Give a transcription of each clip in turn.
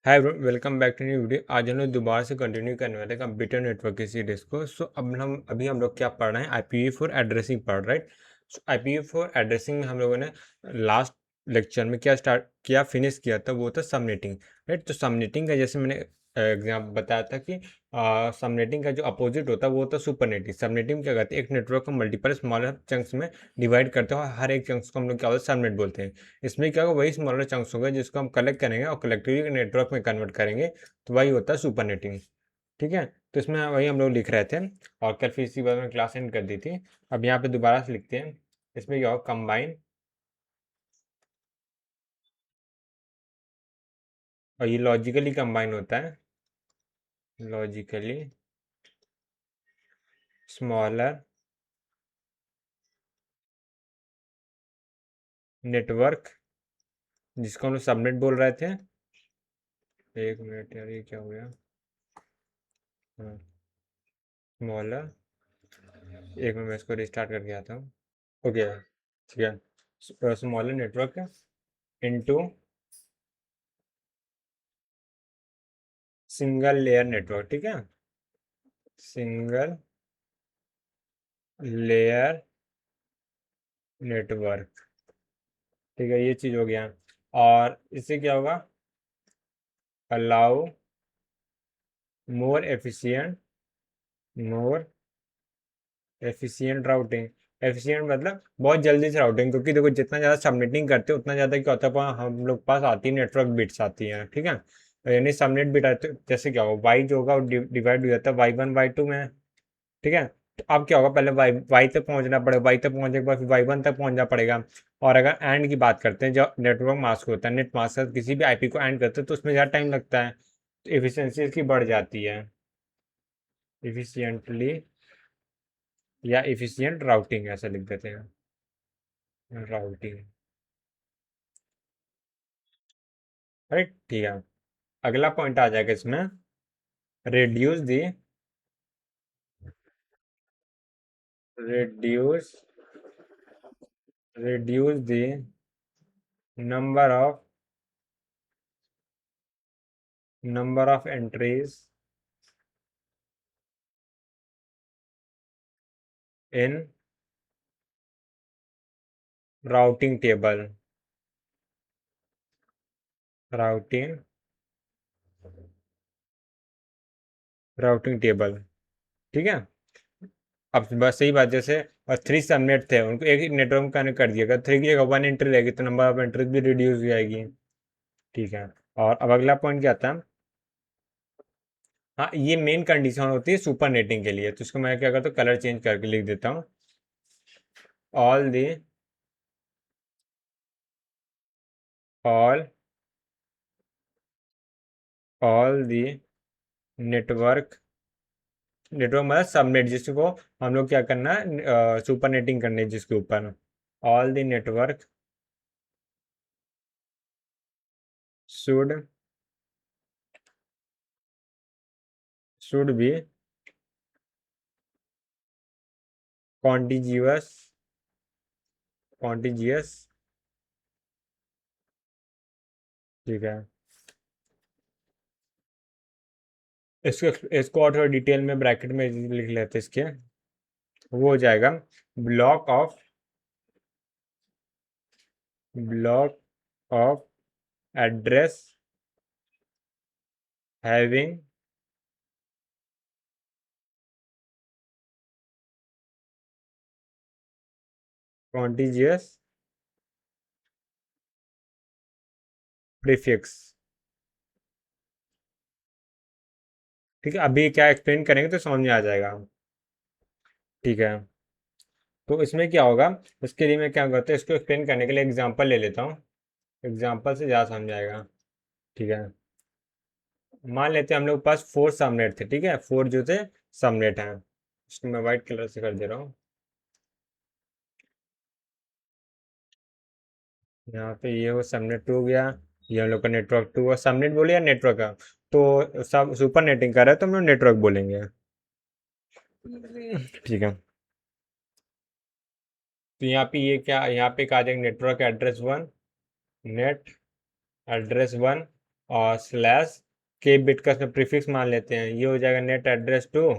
Hi everyone, welcome back to new video. आज हम लोग दोबारा से कंटिन्यू करने वाले हैं कंप्यूटर नेटवर्क की सीरीज को। अब हम लोग क्या पढ़ रहे हैं, IPv4 एड्रेसिंग पढ़ रहे हैं, राइट। IPv4 एड्रेसिंग में हम लोगों ने लास्ट लेक्चर में क्या स्टार्ट किया, फिनिश किया था, वो था सबनेटिंग, राइट। तो सबनेटिंग का जैसे मैंने एग्जाम्पल बताया था कि सबनेटिंग का जो अपोजिट होता है वो होता है सुपरनेटिंग। सबनेटिंग क्या करते हैं, एक नेटवर्क को मल्टीपल स्मॉलर चंक्स में डिवाइड करते हैं और हर एक चंक्स को हम लोग क्या होता है सबनेट बोलते हैं। इसमें क्या होगा, वही स्मॉलर चंक्स होगा जिसको हम कलेक्ट करेंगे और कलेक्टिवली नेटवर्क में कन्वर्ट करेंगे, तो वही होता है सुपरनेटिंग। ठीक है, तो इसमें वही हम लोग लिख रहे थे और कल फिर इसी बार में क्लास एंड कर दी थी। अब यहाँ पे दोबारा से लिखते हैं। इसमें क्या होगा, कंबाइन, और ये लॉजिकली कंबाइन होता है, लॉजिकली स्मॉलर नेटवर्क, जिसको हम लोग सबनेट बोल रहे थे। एक मिनट यार, ये क्या हो गया। हाँ, स्मॉलर, एक मिनट मैं इसको रिस्टार्ट करके आता हूँ। ओके, ठीक है। Smaller network into single layer network, ठीक है। सिंगल लेयर नेटवर्क, ठीक है, ये चीज हो गया। और इससे क्या होगा, allow more efficient, more efficient routing. Efficient मतलब बहुत जल्दी से राउटिंग, क्योंकि देखो जितना ज़्यादा सबनेटिंग करते हैं उतना ज़्यादा क्या होता है, हम लोग पास आती है नेटवर्क बिट्स आती हैं, ठीक है। यानी सबनेट बिट आते, जैसे क्या होगा, वाई जो होगा वो डिवाइड हो जाता है Y1 Y2 में, ठीक है। तो अब क्या होगा, पहले वाई तक पहुंचना पड़ेगा, वाई तक पहुंचने के बाद फिर Y1 तक पहुंचना पड़ेगा। और अगर एंड की बात करते हैं, जो नेटवर्क मास्क होता है, नेट मास्क किसी भी आईपी को एंड करते हैं तो उसमें ज़्यादा टाइम लगता है, तो एफिशिएंसी इसकी बढ़ जाती है। एफिशिएंटली या एफिशिएंट राउटिंग ऐसा लिख देते हैं, राउटिंग, राइट, ठीक है। अगला पॉइंट आ जाएगा इसमें, reduce the, reduce reduce the number of entries in routing table, routing routing table, ठीक है। अब बस सही बात, जैसे और 3 सबनेट थे, उनको एक ही नेटवर्क में कनेक्ट कर दिया, अगर 3 की जगह 1 एंट्री रहेगी तो नंबर ऑफ एंट्रीज भी रिड्यूस हो जाएगी, ठीक है। और अब अगला पॉइंट क्या था, हाँ, ये मेन कंडीशन होती है सुपर नेटिंग के लिए, तो इसको मैं क्या करता हूँ, कलर चेंज करके लिख देता हूँ। All the all all the network, network मतलब सबनेट, जिसको हम लोग क्या करना है, सुपर नेटिंग करनी है जिसके ऊपर, all the network should be contiguous, contiguous, ठीक है। इसको और थोड़ा डिटेल में ब्रैकेट में लिख लेते हैं इसके, वो हो जाएगा block of block of address having contiguous prefix, ठीक है। अभी क्या एक्सप्लेन करेंगे तो समझ में आ जाएगा, ठीक है। तो इसमें क्या होगा, इसके लिए मैं क्या करता हूँ, इसको एक्सप्लेन करने के लिए एग्जांपल ले लेता हूँ, एग्जांपल से ज़्यादा समझ आएगा, ठीक है। मान लेते हैं हम लोग के पास 4 सबनेट थे, ठीक है, 4 जो थे सबनेट हैं, इसको मैं वाइट कलर से कर दे रहा हूँ। यहाँ पे ये वो सबनेट 2 हो गया, ये हम लोग का नेटवर्क 2 हुआ। सबनेट बोले या नेटवर्क का, तो सब सुपर नेटिंग कर रहा है तो हम लोग नेटवर्क बोलेंगे, ठीक है। तो यहाँ पे ये क्या, यहाँ पे कहा जाएगा नेटवर्क एड्रेस 1, नेट एड्रेस 1, और स्लैश के बिट का इसमें प्रीफिक्स मान लेते हैं, ये हो जाएगा नेट एड्रेस टू।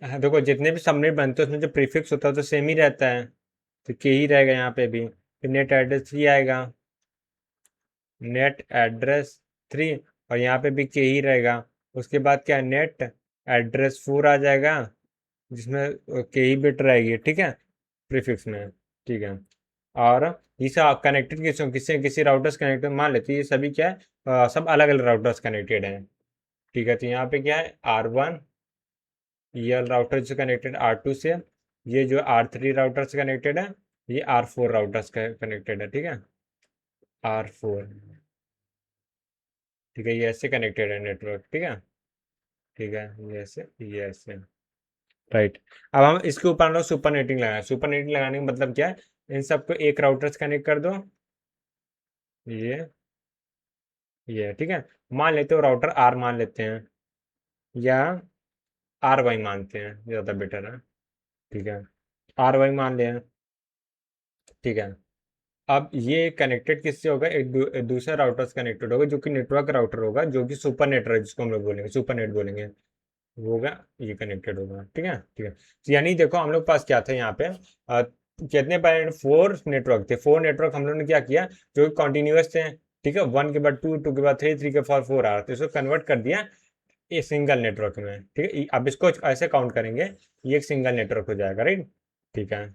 हाँ, देखो जितने भी सबनेट बनते हैं उसमें जो प्रीफिक्स होता है तो सेम ही रहता है, तो के ही रहेगा यहाँ पे भी। फिर नेट एड्रेस 3 आएगा, नेट एड्रेस 3, और यहाँ पे भी के ही रहेगा। उसके बाद क्या, नेट एड्रेस 4 आ जाएगा, जिसमें के ही बिट रहेगी, ठीक है, प्रीफिक्स में, ठीक है। और ये सब कनेक्टेड किसी किसी राउटर्स कनेक्टेड मान लेते हैं, ये सभी क्या है, सब अलग अलग राउटर्स कनेक्टेड हैं, ठीक है। तो यहाँ पे क्या है, R1 ये राउटर से कनेक्टेड R2 से, ये जो R3 राउटर से कनेक्टेड है, ये R4 राउटर्स कनेक्टेड है, ठीक है, R4, ठीक है, ये ऐसे कनेक्टेड है नेटवर्क, ठीक है, ठीक है, ये ऐसे, राइट। अब हम इसके ऊपर हम लोग सुपर नेटिंग लगाए, सुपर नेटिंग लगाने का मतलब क्या है, इन सबको एक राउटर से कनेक्ट कर दो, ये ये ठीक है। मान लेते हो राउटर आर मान लेते हैं, या RY मानते हैं, ज़्यादा बेटर है, ठीक है, RY मान लिया, ठीक है। अब ये कनेक्टेड किससे होगा, एक दूसरा राउटर से कनेक्टेड होगा, जो कि नेटवर्क राउटर होगा, जो कि सुपर नेट है, जिसको हम लोग बोलेंगे सुपर नेट बोलेंगे, वो होगा, ये कनेक्टेड होगा, ठीक है, ठीक है। तो यानी देखो हम लोग पास क्या था यहाँ पे, कितने पैरेंट, 4 नेटवर्क थे, 4 नेटवर्क हम लोग ने क्या किया, जो कॉन्टिन्यूस थे, ठीक है, 1 के बाद 2, 2 के बाद 3, 3 के बाद 4 आ रहा था, इसको कन्वर्ट कर दिया ये सिंगल नेटवर्क में, ठीक है। अब इसको ऐसे काउंट करेंगे, ये एक सिंगल नेटवर्क हो जाएगा, राइट, ठीक है।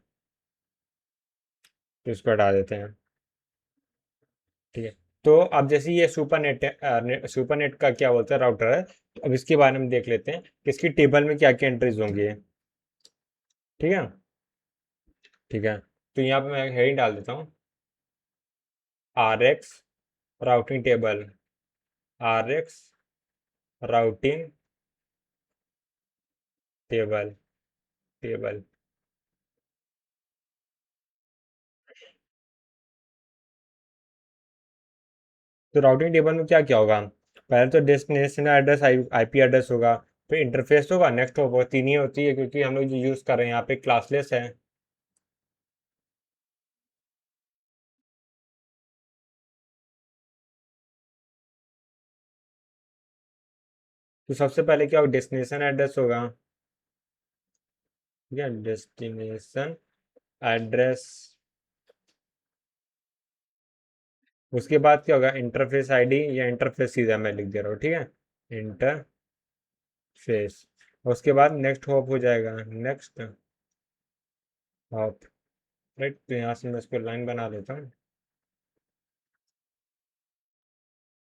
तो इसको हटा देते हैं, ठीक है। तो अब जैसे ये सुपर नेट का क्या बोलते हैं, राउटर है, तो अब इसके बारे में देख लेते हैं कि इसकी टेबल में क्या क्या एंट्रीज होंगी, ठीक है, ठीक है। तो यहाँ पे मैं हेडिंग डाल देता हूँ, RX routing table, RX routing table, table. तो राउटिंग टेबल में क्या क्या होगा, पहले तो डेस्टिनेशन एड्रेस, IP एड्रेस होगा, फिर इंटरफेस होगा, नेक्स्ट होगा, तीन ही होती है क्योंकि हम लोग जो यूज़ कर रहे हैं यहाँ पे क्लासलेस है। तो सबसे पहले क्या होगा, डेस्टिनेशन एड्रेस होगा, ठीक है, डेस्टिनेशन एड्रेस। उसके बाद क्या होगा, इंटरफेस ID, या इंटरफेस सीधा मैं लिख दे रहा हूँ, ठीक है, इंटरफेस। उसके बाद नेक्स्ट हॉप हो जाएगा, नेक्स्ट हॉप, राइट। तो यहाँ से मैं इसको लाइन बना लेता हूँ,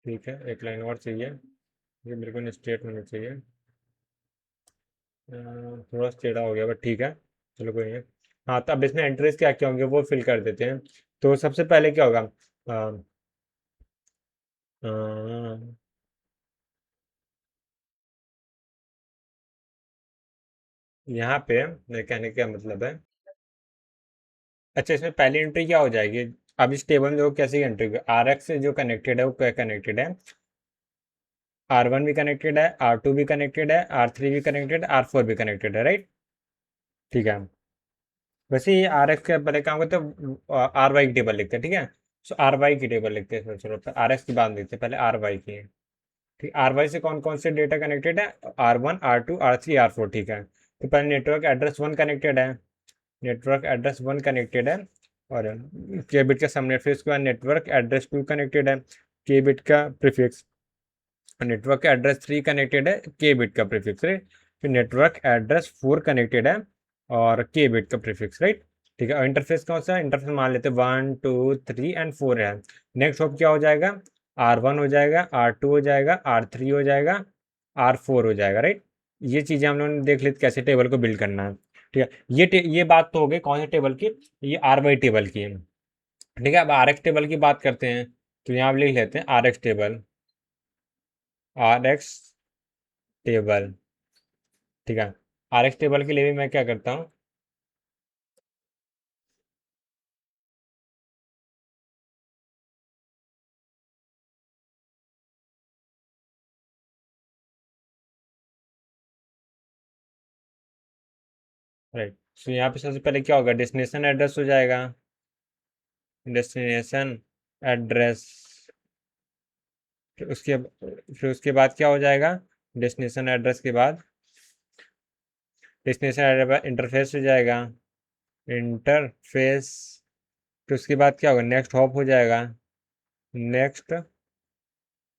ठीक है, एक लाइन और चाहिए, ये मेरे को स्ट्रेट होना चाहिए, थोड़ा टेढ़ा हो गया बट ठीक है, चलो कोई नहीं। हाँ, तो अब इसमें एंट्रीज क्या क्या होंगे वो फिल कर देते हैं। तो सबसे पहले क्या होगा, अ, अ, यहाँ पे मेरे कहने का मतलब है, अच्छा इसमें पहली एंट्री क्या हो जाएगी, अब इस टेबल में देखो कैसी एंट्री होगी, RX से जो कनेक्टेड है वो क्या कनेक्टेड है, R1 भी कनेक्टेड है, R2 भी कनेक्टेड है, R3 भी कनेक्टेड है, R4 भी कनेक्टेड है, राइट, ठीक है। वैसे ये RX का पहले काम करते हैं, RY की टेबल लिखते हैं, ठीक है। सो RY की टेबल लिखते हैं, चलो RX की बात लिखते हैं, पहले RY की, ठीक। RY से कौन कौन से डेटा कनेक्टेड है, R1 R2 R3 R4, ठीक है। तो पहले नेटवर्क एड्रेस 1 कनेक्टेड है, नेटवर्क एड्रेस 1 कनेक्टेड है, और के बिट का सबनेट, फिर उसके बाद नेटवर्क एड्रेस 2 कनेक्टेड है, के बिट का प्रीफिक्स, नेटवर्क एड्रेस 3 कनेक्टेड है, के बिट का प्रीफिक्स, राइट। फिर नेटवर्क एड्रेस 4 कनेक्टेड है, और के बिट का प्रीफिक्स, राइट, ठीक है। और इंटरफेस कौन सा है, इंटरफेस मान लेते हैं 1 2 3 एंड 4 है। नेक्स्ट हॉप क्या हो जाएगा, R1 हो जाएगा, R2 हो जाएगा, R3 हो जाएगा, R4 हो जाएगा, राइट। ये चीज़ें हम लोगों ने देख ली कैसे टेबल को बिल्ड करना है, ठीक है। ये बात तो हो गई कौन से टेबल की, ये RY टेबल की है, ठीक है। अब RX टेबल की बात करते हैं, तो यहाँ लिख लेते हैं RX टेबल, RX टेबल, ठीक है। RX टेबल के लिए भी मैं क्या करता हूँ, राइट। सो यहाँ पे सबसे पहले क्या होगा, डेस्टिनेशन एड्रेस हो जाएगा, डेस्टिनेशन एड्रेस, फिर उसके बाद क्या हो जाएगा, डेस्टिनेशन एड्रेस के बाद डेस्टिनेशन एड्रेस के बाद इंटरफेस हो जाएगा, इंटरफेस। फिर उसके बाद क्या होगा, नेक्स्ट हॉप हो जाएगा, नेक्स्ट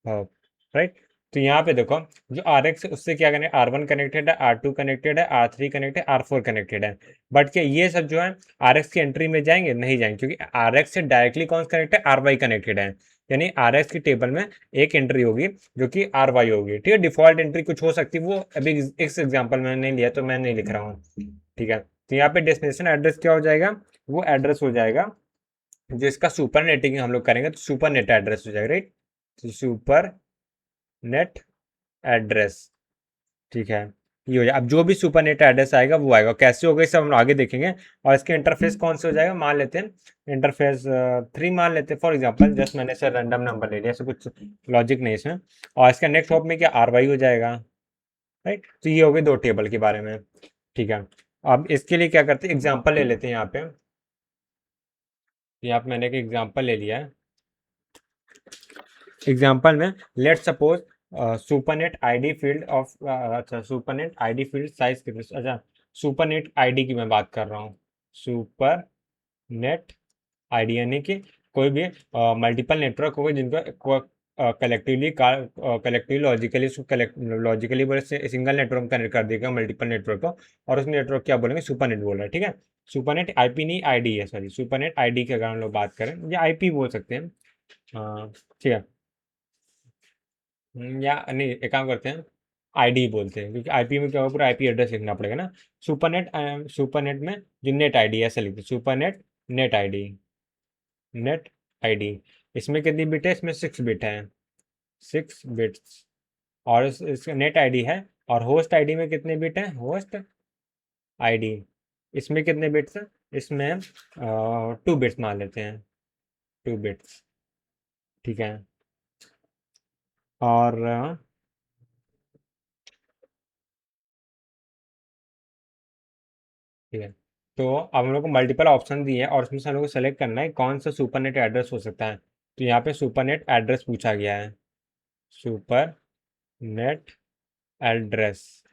हॉप, राइट। तो यहाँ पे देखो, जो आर एक्स है उससे क्या कनेक्ट, R1 कनेक्टेड है, R2 कनेक्टेड है, R3 कनेक्टेड है, R4 कनेक्टेड है। बट क्या ये सब जो है आर एक्स की एंट्री में जाएंगे, नहीं जाएंगे, क्योंकि आर एक्स से डायरेक्टली कौन सा कनेक्ट है, RY कनेक्टेड है। यानी आर एक्स की टेबल में एक एंट्री होगी जो कि RY होगी, ठीक है। डिफॉल्ट एंट्री कुछ हो सकती है, वो अभी इस एग्जाम्पल मैंने नहीं लिया तो मैं नहीं लिख रहा हूँ, ठीक है। तो यहाँ पे डेस्टिनेशन एड्रेस क्या हो जाएगा, वो एड्रेस हो जाएगा जो इसका सुपर नेटिंग हम लोग करेंगे तो सुपर नेट एड्रेस हो जाएगा, राइट। तो सुपर नेट एड्रेस, ठीक है, ये हो जाए। अब जो भी सुपर नेट एड्रेस आएगा वो आएगा, कैसे होगा इसे हम आगे देखेंगे। और इसके इंटरफेस कौन से हो जाएगा, मान लेते हैं इंटरफेस 3 मान लेते हैं फॉर एग्जांपल, जस्ट मैंने से रैंडम नंबर ले लिया, ऐसे कुछ लॉजिक नहीं इसमें। और इसका नेक्स्ट हॉप में क्या, RY हो जाएगा, राइट। तो ये हो गए दो टेबल के बारे में, ठीक है। अब इसके लिए क्या करते हैं, एग्जाम्पल ले लेते हैं यहाँ पे मैंने एक एग्जाम्पल ले लिया है। एग्जाम्पल में let suppose supernet ID field of, अच्छा सुपरनेट आईडी फील्ड साइज कितने, अच्छा सुपरनेट आईडी की मैं बात कर रहा हूँ, सुपर नेट आईडी यानी कि कोई भी मल्टीपल नेटवर्क होगा जिनको कलेक्टिवली लॉजिकली लॉजिकली बोले सिंगल नेटवर्क कनेक्ट कर देगा मल्टीपल नेटवर्क को, और उस नेटवर्क क्या बोलेंगे, सुपरनेट बोल रहा है, ठीक है। सुपरनेट आईपी नहीं आईडी है, सॉरी सुपरनेट आईडी की अगर हम लोग बात करें या आईपी बोल सकते हैं, ठीक है। या नहीं, एक काम करते हैं, आईडी बोलते हैं, क्योंकि आईपी में क्या होगा, पूरा आईपी एड्रेस लिखना पड़ेगा ना। सुपरनेट में जो नेट आईडी ऐसा लिखते हैं, supernet net ID, net ID. इसमें कितनी बिट है, इसमें 6 बिट है, 6 बिट्स। और इसका नेट आईडी है। और होस्ट आईडी में कितने बिट है, होस्ट आईडी, इसमें कितने बिट्स हैं, इसमें 2 बिट्स मान लेते हैं, 2 बिट्स, ठीक है। और ठीक है। तो अब हम लोग को मल्टीपल ऑप्शन दिए हैं और उसमें से हम लोग को सेलेक्ट करना है कौन सा सुपरनेट एड्रेस हो सकता है। तो यहाँ पे सुपरनेट एड्रेस पूछा गया है, सुपर नेट एड्रेस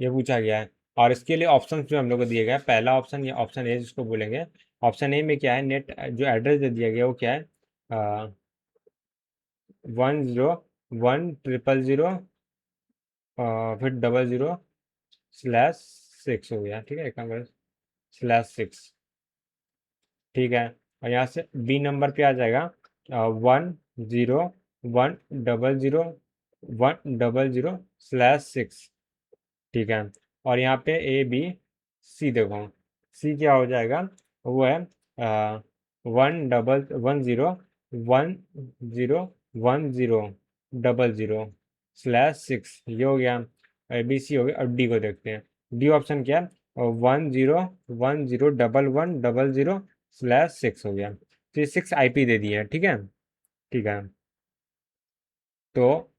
ये पूछा गया है। और इसके लिए ऑप्शन जो हम लोग को दिए गए हैं, पहला ऑप्शन या ऑप्शन ए जिसको बोलेंगे, ऑप्शन ए में क्या है, नेट जो एड्रेस दे दिया गया वो क्या है, 1010000, फिर 00/6 हो गया, ठीक है, एक काम /6, ठीक है। और यहाँ से बी नंबर पे आ जाएगा 101001006, ठीक है। और यहाँ पे ए बी सी देखो, सी क्या हो जाएगा, वो है 111101000/6, ये हो गया, ए बी सी हो गया। अब डी को देखते हैं, डी ऑप्शन क्या है, 101011100/6 हो गया। तो ये 6 IP दे दिया है, ठीक है, ठीक है। तो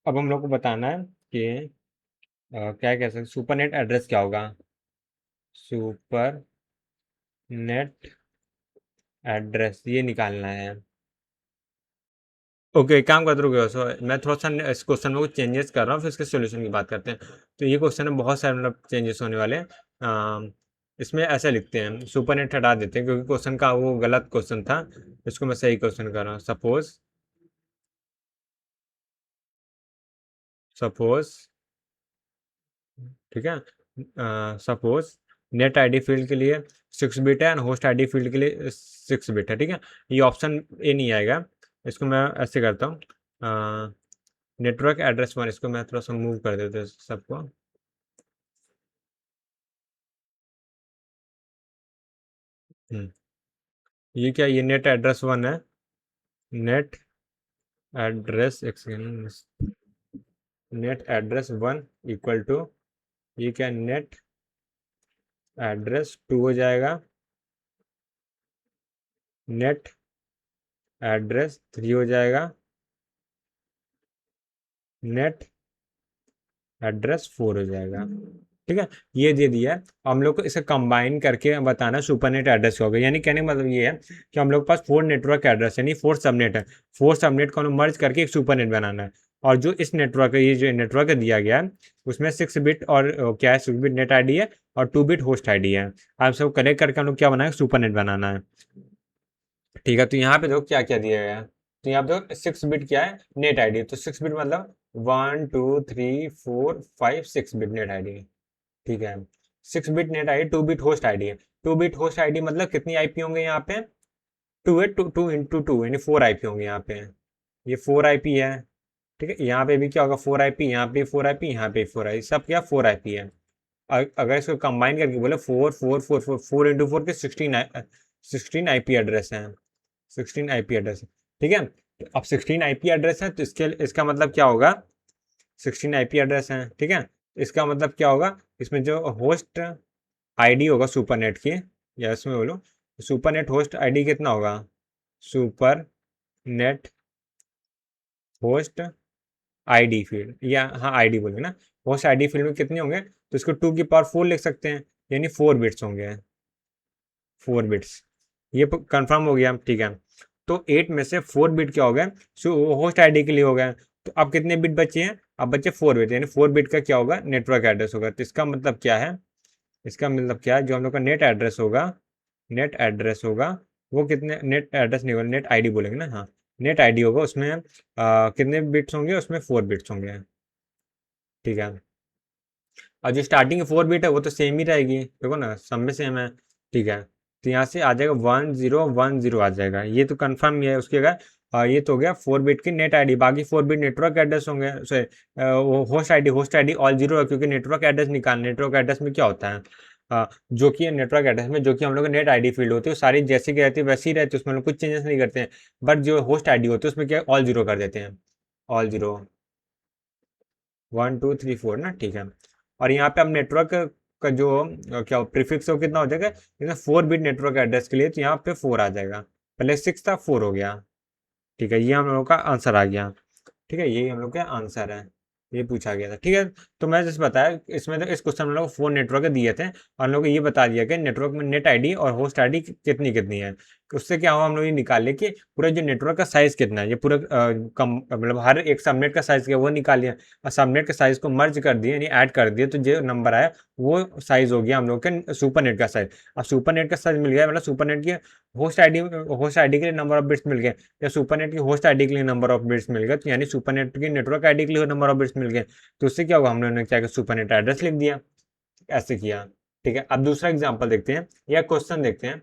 अब हम लोग को बताना है कि क्या कह सकते, सुपरनेट एड्रेस क्या होगा, सुपर नेट एड्रेस ये निकालना है। ओके, एक काम करते रहो, सो मैं थोड़ा सा इस क्वेश्चन में कुछ चेंजेस कर रहा हूँ, फिर इसके सॉल्यूशन की बात करते हैं। तो ये क्वेश्चन में बहुत सारे मतलब चेंजेस होने वाले हैं। इसमें ऐसे लिखते हैं, सुपर नेट हटा देते हैं क्योंकि क्वेश्चन का वो गलत क्वेश्चन था, इसको मैं सही क्वेश्चन कर रहा हूँ। सपोज सपोज ठीक है, सपोज नेट आईडी फील्ड के लिए 6 बिट है, एंड होस्ट आईडी फील्ड के लिए 6 बिट है, ठीक है। ये ऑप्शन ए नहीं आएगा, इसको मैं ऐसे करता हूँ, नेटवर्क एड्रेस 1, इसको मैं थोड़ा सा मूव कर देता हूँ सबको। ये क्या, ये नेट एड्रेस 1 है, नेट एड्रेस, एक second, net address 1 equal to, ये क्या, नेट एड्रेस 2 हो जाएगा, नेट एड्रेस 3 हो जाएगा, नेट एड्रेस 4 हो जाएगा, ठीक है, ये दे दिया है। हम लोग को इसे कंबाइन करके बताना सुपरनेट एड्रेस होगा। यानी कहने का मतलब ये है कि हम लोग के पास 4 नेटवर्क एड्रेस यानी 4 सबनेट है। 4 सबनेट को हमें मर्ज करके एक सुपरनेट बनाना है। और जो इस नेटवर्क ये जो नेटवर्क दिया गया है उसमें 6 बिट और क्या है 6 बिट नेट आईडी है और 2 बिट होस्ट आईडी है। आप सब कनेक्ट करके हम लोग क्या बनाए सुपरनेट बनाना है। ठीक है, तो यहाँ पे देखो क्या क्या दिया गया है। तो यहाँ पे देखो 6 बिट क्या है नेट आईडी। तो 6 बिट मतलब 1 2 3 4 5 6 बिट नेट आईडी। ठीक है, 6 bit net ID 2 bit host ID है। 2 बिट होस्ट आईडी मतलब कितनी आईपी होंगे यहाँ पे, टू है, टू इंटू टू यानी 4 आईपी होंगे यहाँ पे। ये 4 आईपी है। ठीक है, यहाँ पे भी क्या होगा 4 आईपी, यहाँ पे 4 आईपी, यहाँ पे 4 आई, सब क्या 4 आईपी है। अगर इसको कंबाइन करके बोले 4 के 16 आईपी एड्रेस हैं। 16 आईपी एड्रेस है। ठीक है, तो अब 16 आईपी एड्रेस है तो इसका मतलब क्या होगा, 16 आईपी एड्रेस है। ठीक है, इसका मतलब क्या होगा, इसमें जो होस्ट आईडी होगा सुपरनेट की, या इसमें बोलो सुपरनेट होस्ट आईडी कितना होगा, super net host ID field, या हाँ आईडी बोलेंगे ना, होस्ट आईडी फील्ड में कितने होंगे, तो इसको 2 की पावर 4 लिख सकते हैं यानी 4 बिट्स होंगे। 4 बिट्स, ये कंफर्म हो गया। ठीक है, तो 8 में से 4 बिट क्या हो गए, सो होस्ट आईडी के लिए हो गए। तो अब कितने बिट बचे हैं, अब बचे 4 बिट यानी 4 बिट का क्या होगा नेटवर्क एड्रेस होगा। तो इसका मतलब क्या है, इसका मतलब क्या है, जो हम लोग का नेट एड्रेस होगा, नेट एड्रेस होगा वो कितने, नेट एड्रेस नहीं होगा नेट आईडी बोलेंगे ना, हाँ नेट आईडी होगा, उसमें कितने बिट्स होंगे, उसमें 4 बिट्स होंगे। ठीक है, और जो स्टार्टिंग 4 बिट है वो तो सेम ही रहेगी, देखो ना सब में सेम है। ठीक है, तो यहाँ से आ जाएगा 1010 आ जाएगा, ये तो कंफर्म ही है। उसके अगर ये तो हो गया 4 बिट की नेट आईडी, बाकी 4 बिट नेटवर्क एड्रेस होंगे, वो होस्ट आईडी ऑल जीरो है, क्योंकि नेटवर्क एड्रेस निकाल, नेटवर्क एड्रेस में क्या होता है, जो कि नेटवर्क एड्रेस में जो कि हम लोग नेट आईडी फील्ड होती है वो सारी जैसी की रहती है वैसी ही रहती है, उसमें हम लोग कुछ चेंजेस नहीं करते हैं। बट जो होस्ट आईडी होती है उसमें क्या ऑल जीरो कर देते हैं, ऑल जीरो 1 2 3 4 ना। ठीक है, और यहाँ पे हम नेटवर्क का जो क्या प्रीफिक्स हो कितना हो जाएगा, जैसे 4 बिट नेटवर्क एड्रेस के लिए तो यहाँ पे 4 आ जाएगा, पहले 6 था 4 हो गया। ठीक है, ये हम लोगों का आंसर आ गया। ठीक है, ये हम लोग का आंसर है, ये पूछा गया था। ठीक है, तो मैं जैसे बताया इसमें तो इस क्वेश्चन में हम लोग 4 नेटवर्क दिए थे और हम लोग को ये बता दिया कि नेटवर्क में नेट आईडी और होस्ट आईडी कितनी कितनी है। उससे क्या हुआ, हम लोग ये निकाले कि पूरा जो नेटवर्क का साइज कितना है, ये पूरा कम मतलब हर एक सबनेट का साइज क्या है, वो निकाल लिया और सबनेट के साइज को मर्ज कर दिए यानी ऐड कर दिए, तो जो नंबर आया वो साइज हो गया हम लोग के सुपर नेट का साइज। अब सुपर नेट का साइज मिल गया मतलब सुपर नेट की होस्ट आईडी के लिए नंबर ऑफ बिट्स मिल गए, या सुपरनेट की होस्ट आईडी के लिए नंबर ऑफ बिट्स मिल गए, तो यानी सुपरनेट की नेटवर्क आईडी के लिए नंबर ऑफ बिट्स मिल गए। तो उससे क्या होगा, हम लोगों ने क्या किया सुपरनेट एड्रेस लिख दिया, ऐसे किया। ठीक है, अब दूसरा एग्जांपल देखते हैं या क्वेश्चन देखते हैं।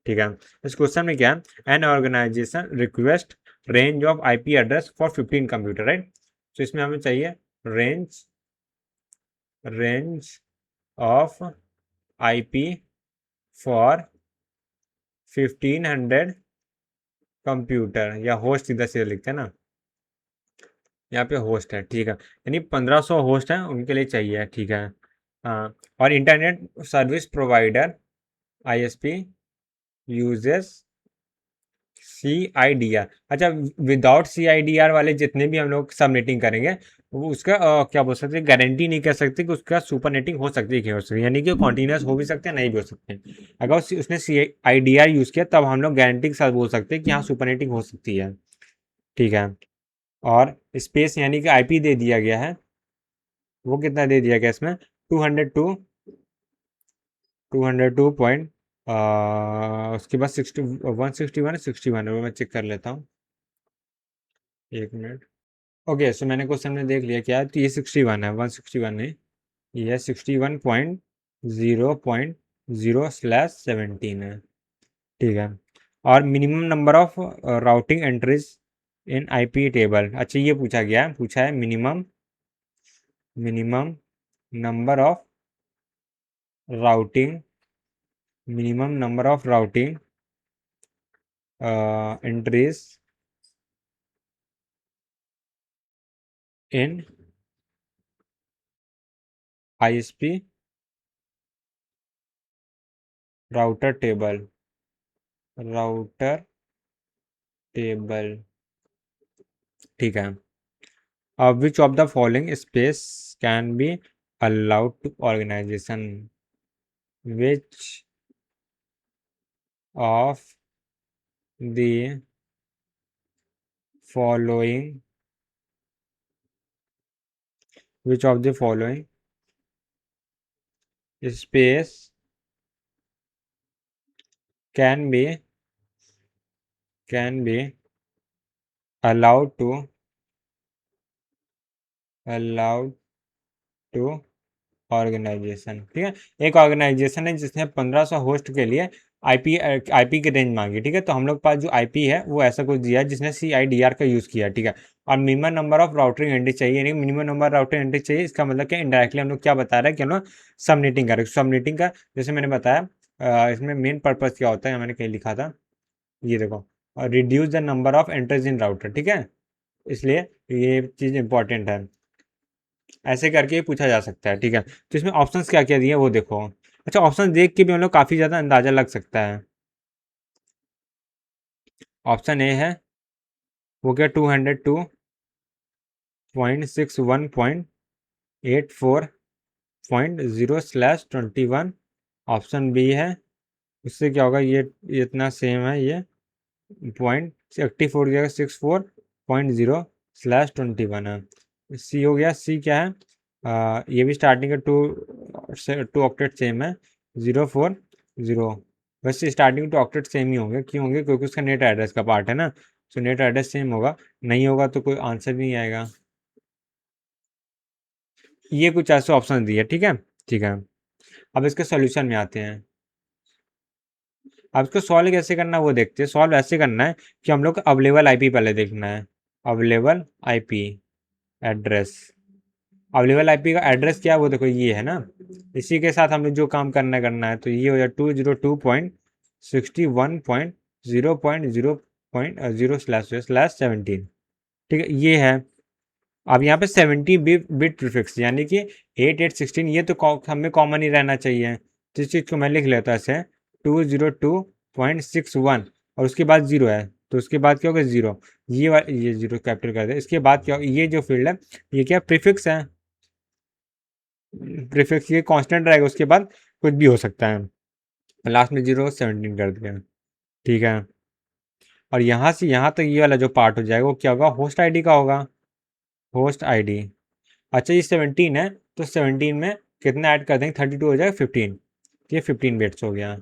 ठीक है, इस क्वेश्चन में क्या है, an organisation request range of IP address for 15 computer, राइट। तो इसमें हमें चाहिए range range of IP for 1500 computer, या होस्ट सीधा सीधा लिखते हैं ना, यहाँ पे होस्ट है। ठीक है, यानी 1500 होस्ट हैं उनके लिए चाहिए। ठीक है, हाँ, और internet service provider ISP uses CIDR। अच्छा, विदाउट CIDR वाले जितने भी हम लोग सबनेटिंग करेंगे वो उसका क्या बोल सकते हैं, गारंटी नहीं कर सकते कि उसका सुपर नेटिंग हो सकती है कि हो सकती है, यानी कि कॉन्टिन्यूस हो भी सकते हैं नहीं भी हो सकते हैं। अगर उसने CIDR यूज़ किया तब हम लोग गारंटी के साथ बोल सकते हैं कि हाँ सुपर नेटिंग हो सकती है। ठीक है, और स्पेस यानी कि आईपी दे दिया गया है, वो कितना दे दिया गया इसमें 202 पॉइंट, उसके बाद 161 है, वो मैं चेक कर लेता हूँ, एक मिनट। ओके, सो मैंने क्वेश्चन में देख लिया क्या है, तो ये 61 है, 161 नहीं, ये है 61.0.0/17 है। ठीक है, और minimum number of routing entries in IP table, अच्छा ये पूछा गया है, पूछा है minimum minimum number of routing minimum number of routing entries in ISP router table, router table. ठीक है, which of the following space can be allowed to organization which of the following space can be allowed to organisation. ठीक है, एक organisation है जिसने 1500 host के लिए IP IP की रेंज मांगी। ठीक है, तो हम लोग के पास जो आईपी है वो ऐसा कुछ दिया है जिसने CIDR का यूज़ किया। ठीक है, और minimum number of routing entry चाहिए, नहीं मिनिमम नंबर राउटिंग एंट्री चाहिए। इसका मतलब क्या, इनडायरेक्टली हम लोग क्या बता रहे हैं कि हम लोग सबनेटिंग करें। सबनेटिंग का जैसे मैंने बताया, इसमें मेन पर्पज़ क्या होता है, मैंने कहीं लिखा था, ये देखो, reduce the number of entries in router. ठीक है, इसलिए ये चीज़ इंपॉर्टेंट है, ऐसे करके ही पूछा जा सकता है। ठीक है, तो इसमें ऑप्शंस क्या क्या दिए हैं वो देखो। अच्छा, ऑप्शन देख के भी हम लोग काफ़ी ज़्यादा अंदाज़ा लग सकता है। ऑप्शन ए है वो क्या, 202.6.1.84.0/21। ऑप्शन बी है, उससे क्या होगा, ये इतना सेम है, ये 0.84 की जगह 64.0/21 है। सी हो गया, सी क्या है, ये भी स्टार्टिंग का टू ऑक्टेट सेम है, 040। वैसे स्टार्टिंग टू ऑक्टेट सेम ही होंगे, क्यों होंगे, क्योंकि उसका नेट एड्रेस का पार्ट है ना, तो नेट एड्रेस सेम होगा, नहीं होगा तो कोई आंसर नहीं आएगा। ये कुछ ऐसे ऑप्शन दिए। ठीक है, ठीक है, अब इसके सोल्यूशन में आते हैं। अब इसको सॉल्व कैसे करना है वो देखते हैं। सॉल्व ऐसे करना है कि हम लोग को अवेलेबल आईपी पहले देखना है। Available IP address, available IP का एड्रेस क्या है वो देखो, ये है ना, इसी के साथ हम लोग जो काम करना है तो ये हो जाए 202.61.0.0.0/17। ठीक है, ये है। अब यहाँ पे 70 बिट प्रीफिक्स यानी कि 8816, ये तो हमें कॉमन ही रहना चाहिए। तो इस चीज़ को मैं लिख लेता ऐसे, 202.61 और उसके बाद जीरो है, तो उसके बाद क्या होगा, जीरो। ये जीरो कैपिटल कर दे। इसके बाद क्या, ये जो फील्ड है ये क्या, प्रीफिक्स है। प्रीफिक्स ये कांस्टेंट रहेगा, उसके बाद कुछ भी हो सकता है। लास्ट में 0 17 कर दिया। ठीक है, और यहाँ से यहाँ तक ये वाला जो पार्ट हो जाएगा वो क्या होगा, होस्ट आईडी का होगा, होस्ट आईडी। अच्छा, ये 17 है, तो 17 में कितना ऐड कर देंगे, 32 हो जाएगा 15, ये 15 बिट्स हो गया।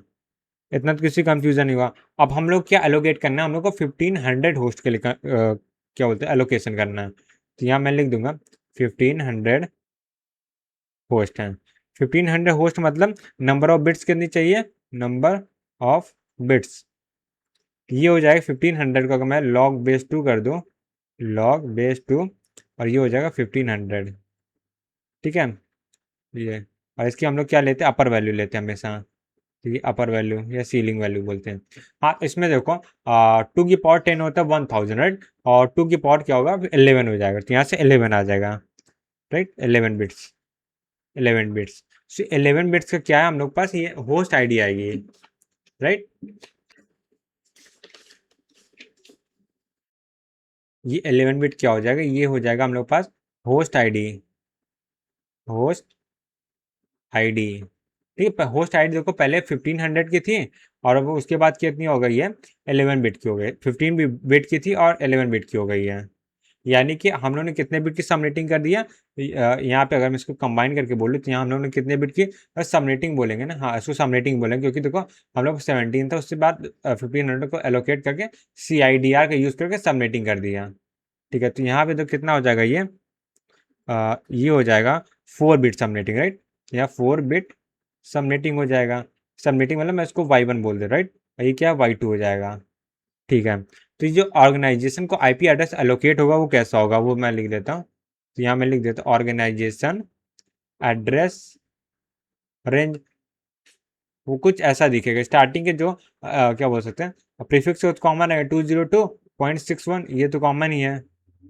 इतना तो किसी कंफ्यूजन नहीं हुआ। अब हम लोग क्या एलोकेट करना है, हम लोग को 1500 होस्ट के लिए क्या बोलते हैं, एलोकेशन करना है। तो यहाँ मैं लिख दूंगा 1500 होस्ट हैं। 1500 होस्ट मतलब नंबर ऑफ बिट्स कितनी चाहिए, नंबर ऑफ बिट्स, ये हो जाएगा 1500 का, अगर मैं लॉग बेस 2 कर दूँ, लॉग बेस 2, और ये हो जाएगा 1500। ठीक है, ये, और इसकी हम लोग क्या लेते हैं, अपर वैल्यू लेते हैं हमेशा। तो ये अपर वैल्यू या सीलिंग वैल्यू बोलते हैं। हाँ, इसमें देखो 2 की पावर 10 होता है 1000, राइट, और 2 की पावर क्या होगा, 11 हो जाएगा, तो यहाँ से 11 आ जाएगा, राइट, 11 बिट्स, 11 बिट्स। सो 11 बिट्स का क्या है, हम लोग पास ये होस्ट आईडी आएगी, राइट। ये 11 बिट क्या हो जाएगा, ये हो जाएगा हम लोग पास होस्ट आईडी, होस्ट आईडी। ठीक है, होस्ट आईडी देखो पहले 1500 की थी, और अब उसके बाद कितनी हो गई है, 11 बिट की हो गई। 15 बिट की थी और 11 बिट की हो गई है, यानी कि हम लोगों ने कितने बिट की सबनेटिंग कर दिया। यहाँ पे अगर मैं इसको कंबाइन करके बोलूँ तो यहाँ हम लोगों ने कितने बिट की सबनेटिंग बोलेंगे ना, हाँ इसको सबनेटिंग बोलेंगे, क्योंकि देखो हम लोग 17 था, उसके बाद 1500 को एलोकेट करके CIDR का यूज़ करके सबनेटिंग कर दिया। ठीक है, तो यहाँ पे तो कितना हो जाएगा, ये हो जाएगा 4 बिट सबनेटिंग, राइट, या 4 बिट सबनेटिंग हो जाएगा। सबनेटिंग मतलब मैं इसको Y1 बोल दे, राइट, ये क्या Y2 हो जाएगा। ठीक है, तो ये जो ऑर्गेनाइजेशन को आईपी एड्रेस एलोकेट होगा वो कैसा होगा, वो मैं लिख देता हूँ। तो यहाँ मैं लिख देता हूँ ऑर्गेनाइजेशन एड्रेस रेंज, वो कुछ ऐसा दिखेगा। स्टार्टिंग के जो क्या बोल सकते हैं, प्रीफिक्स तो कॉमन है, 202.61, ये तो कॉमन ही है,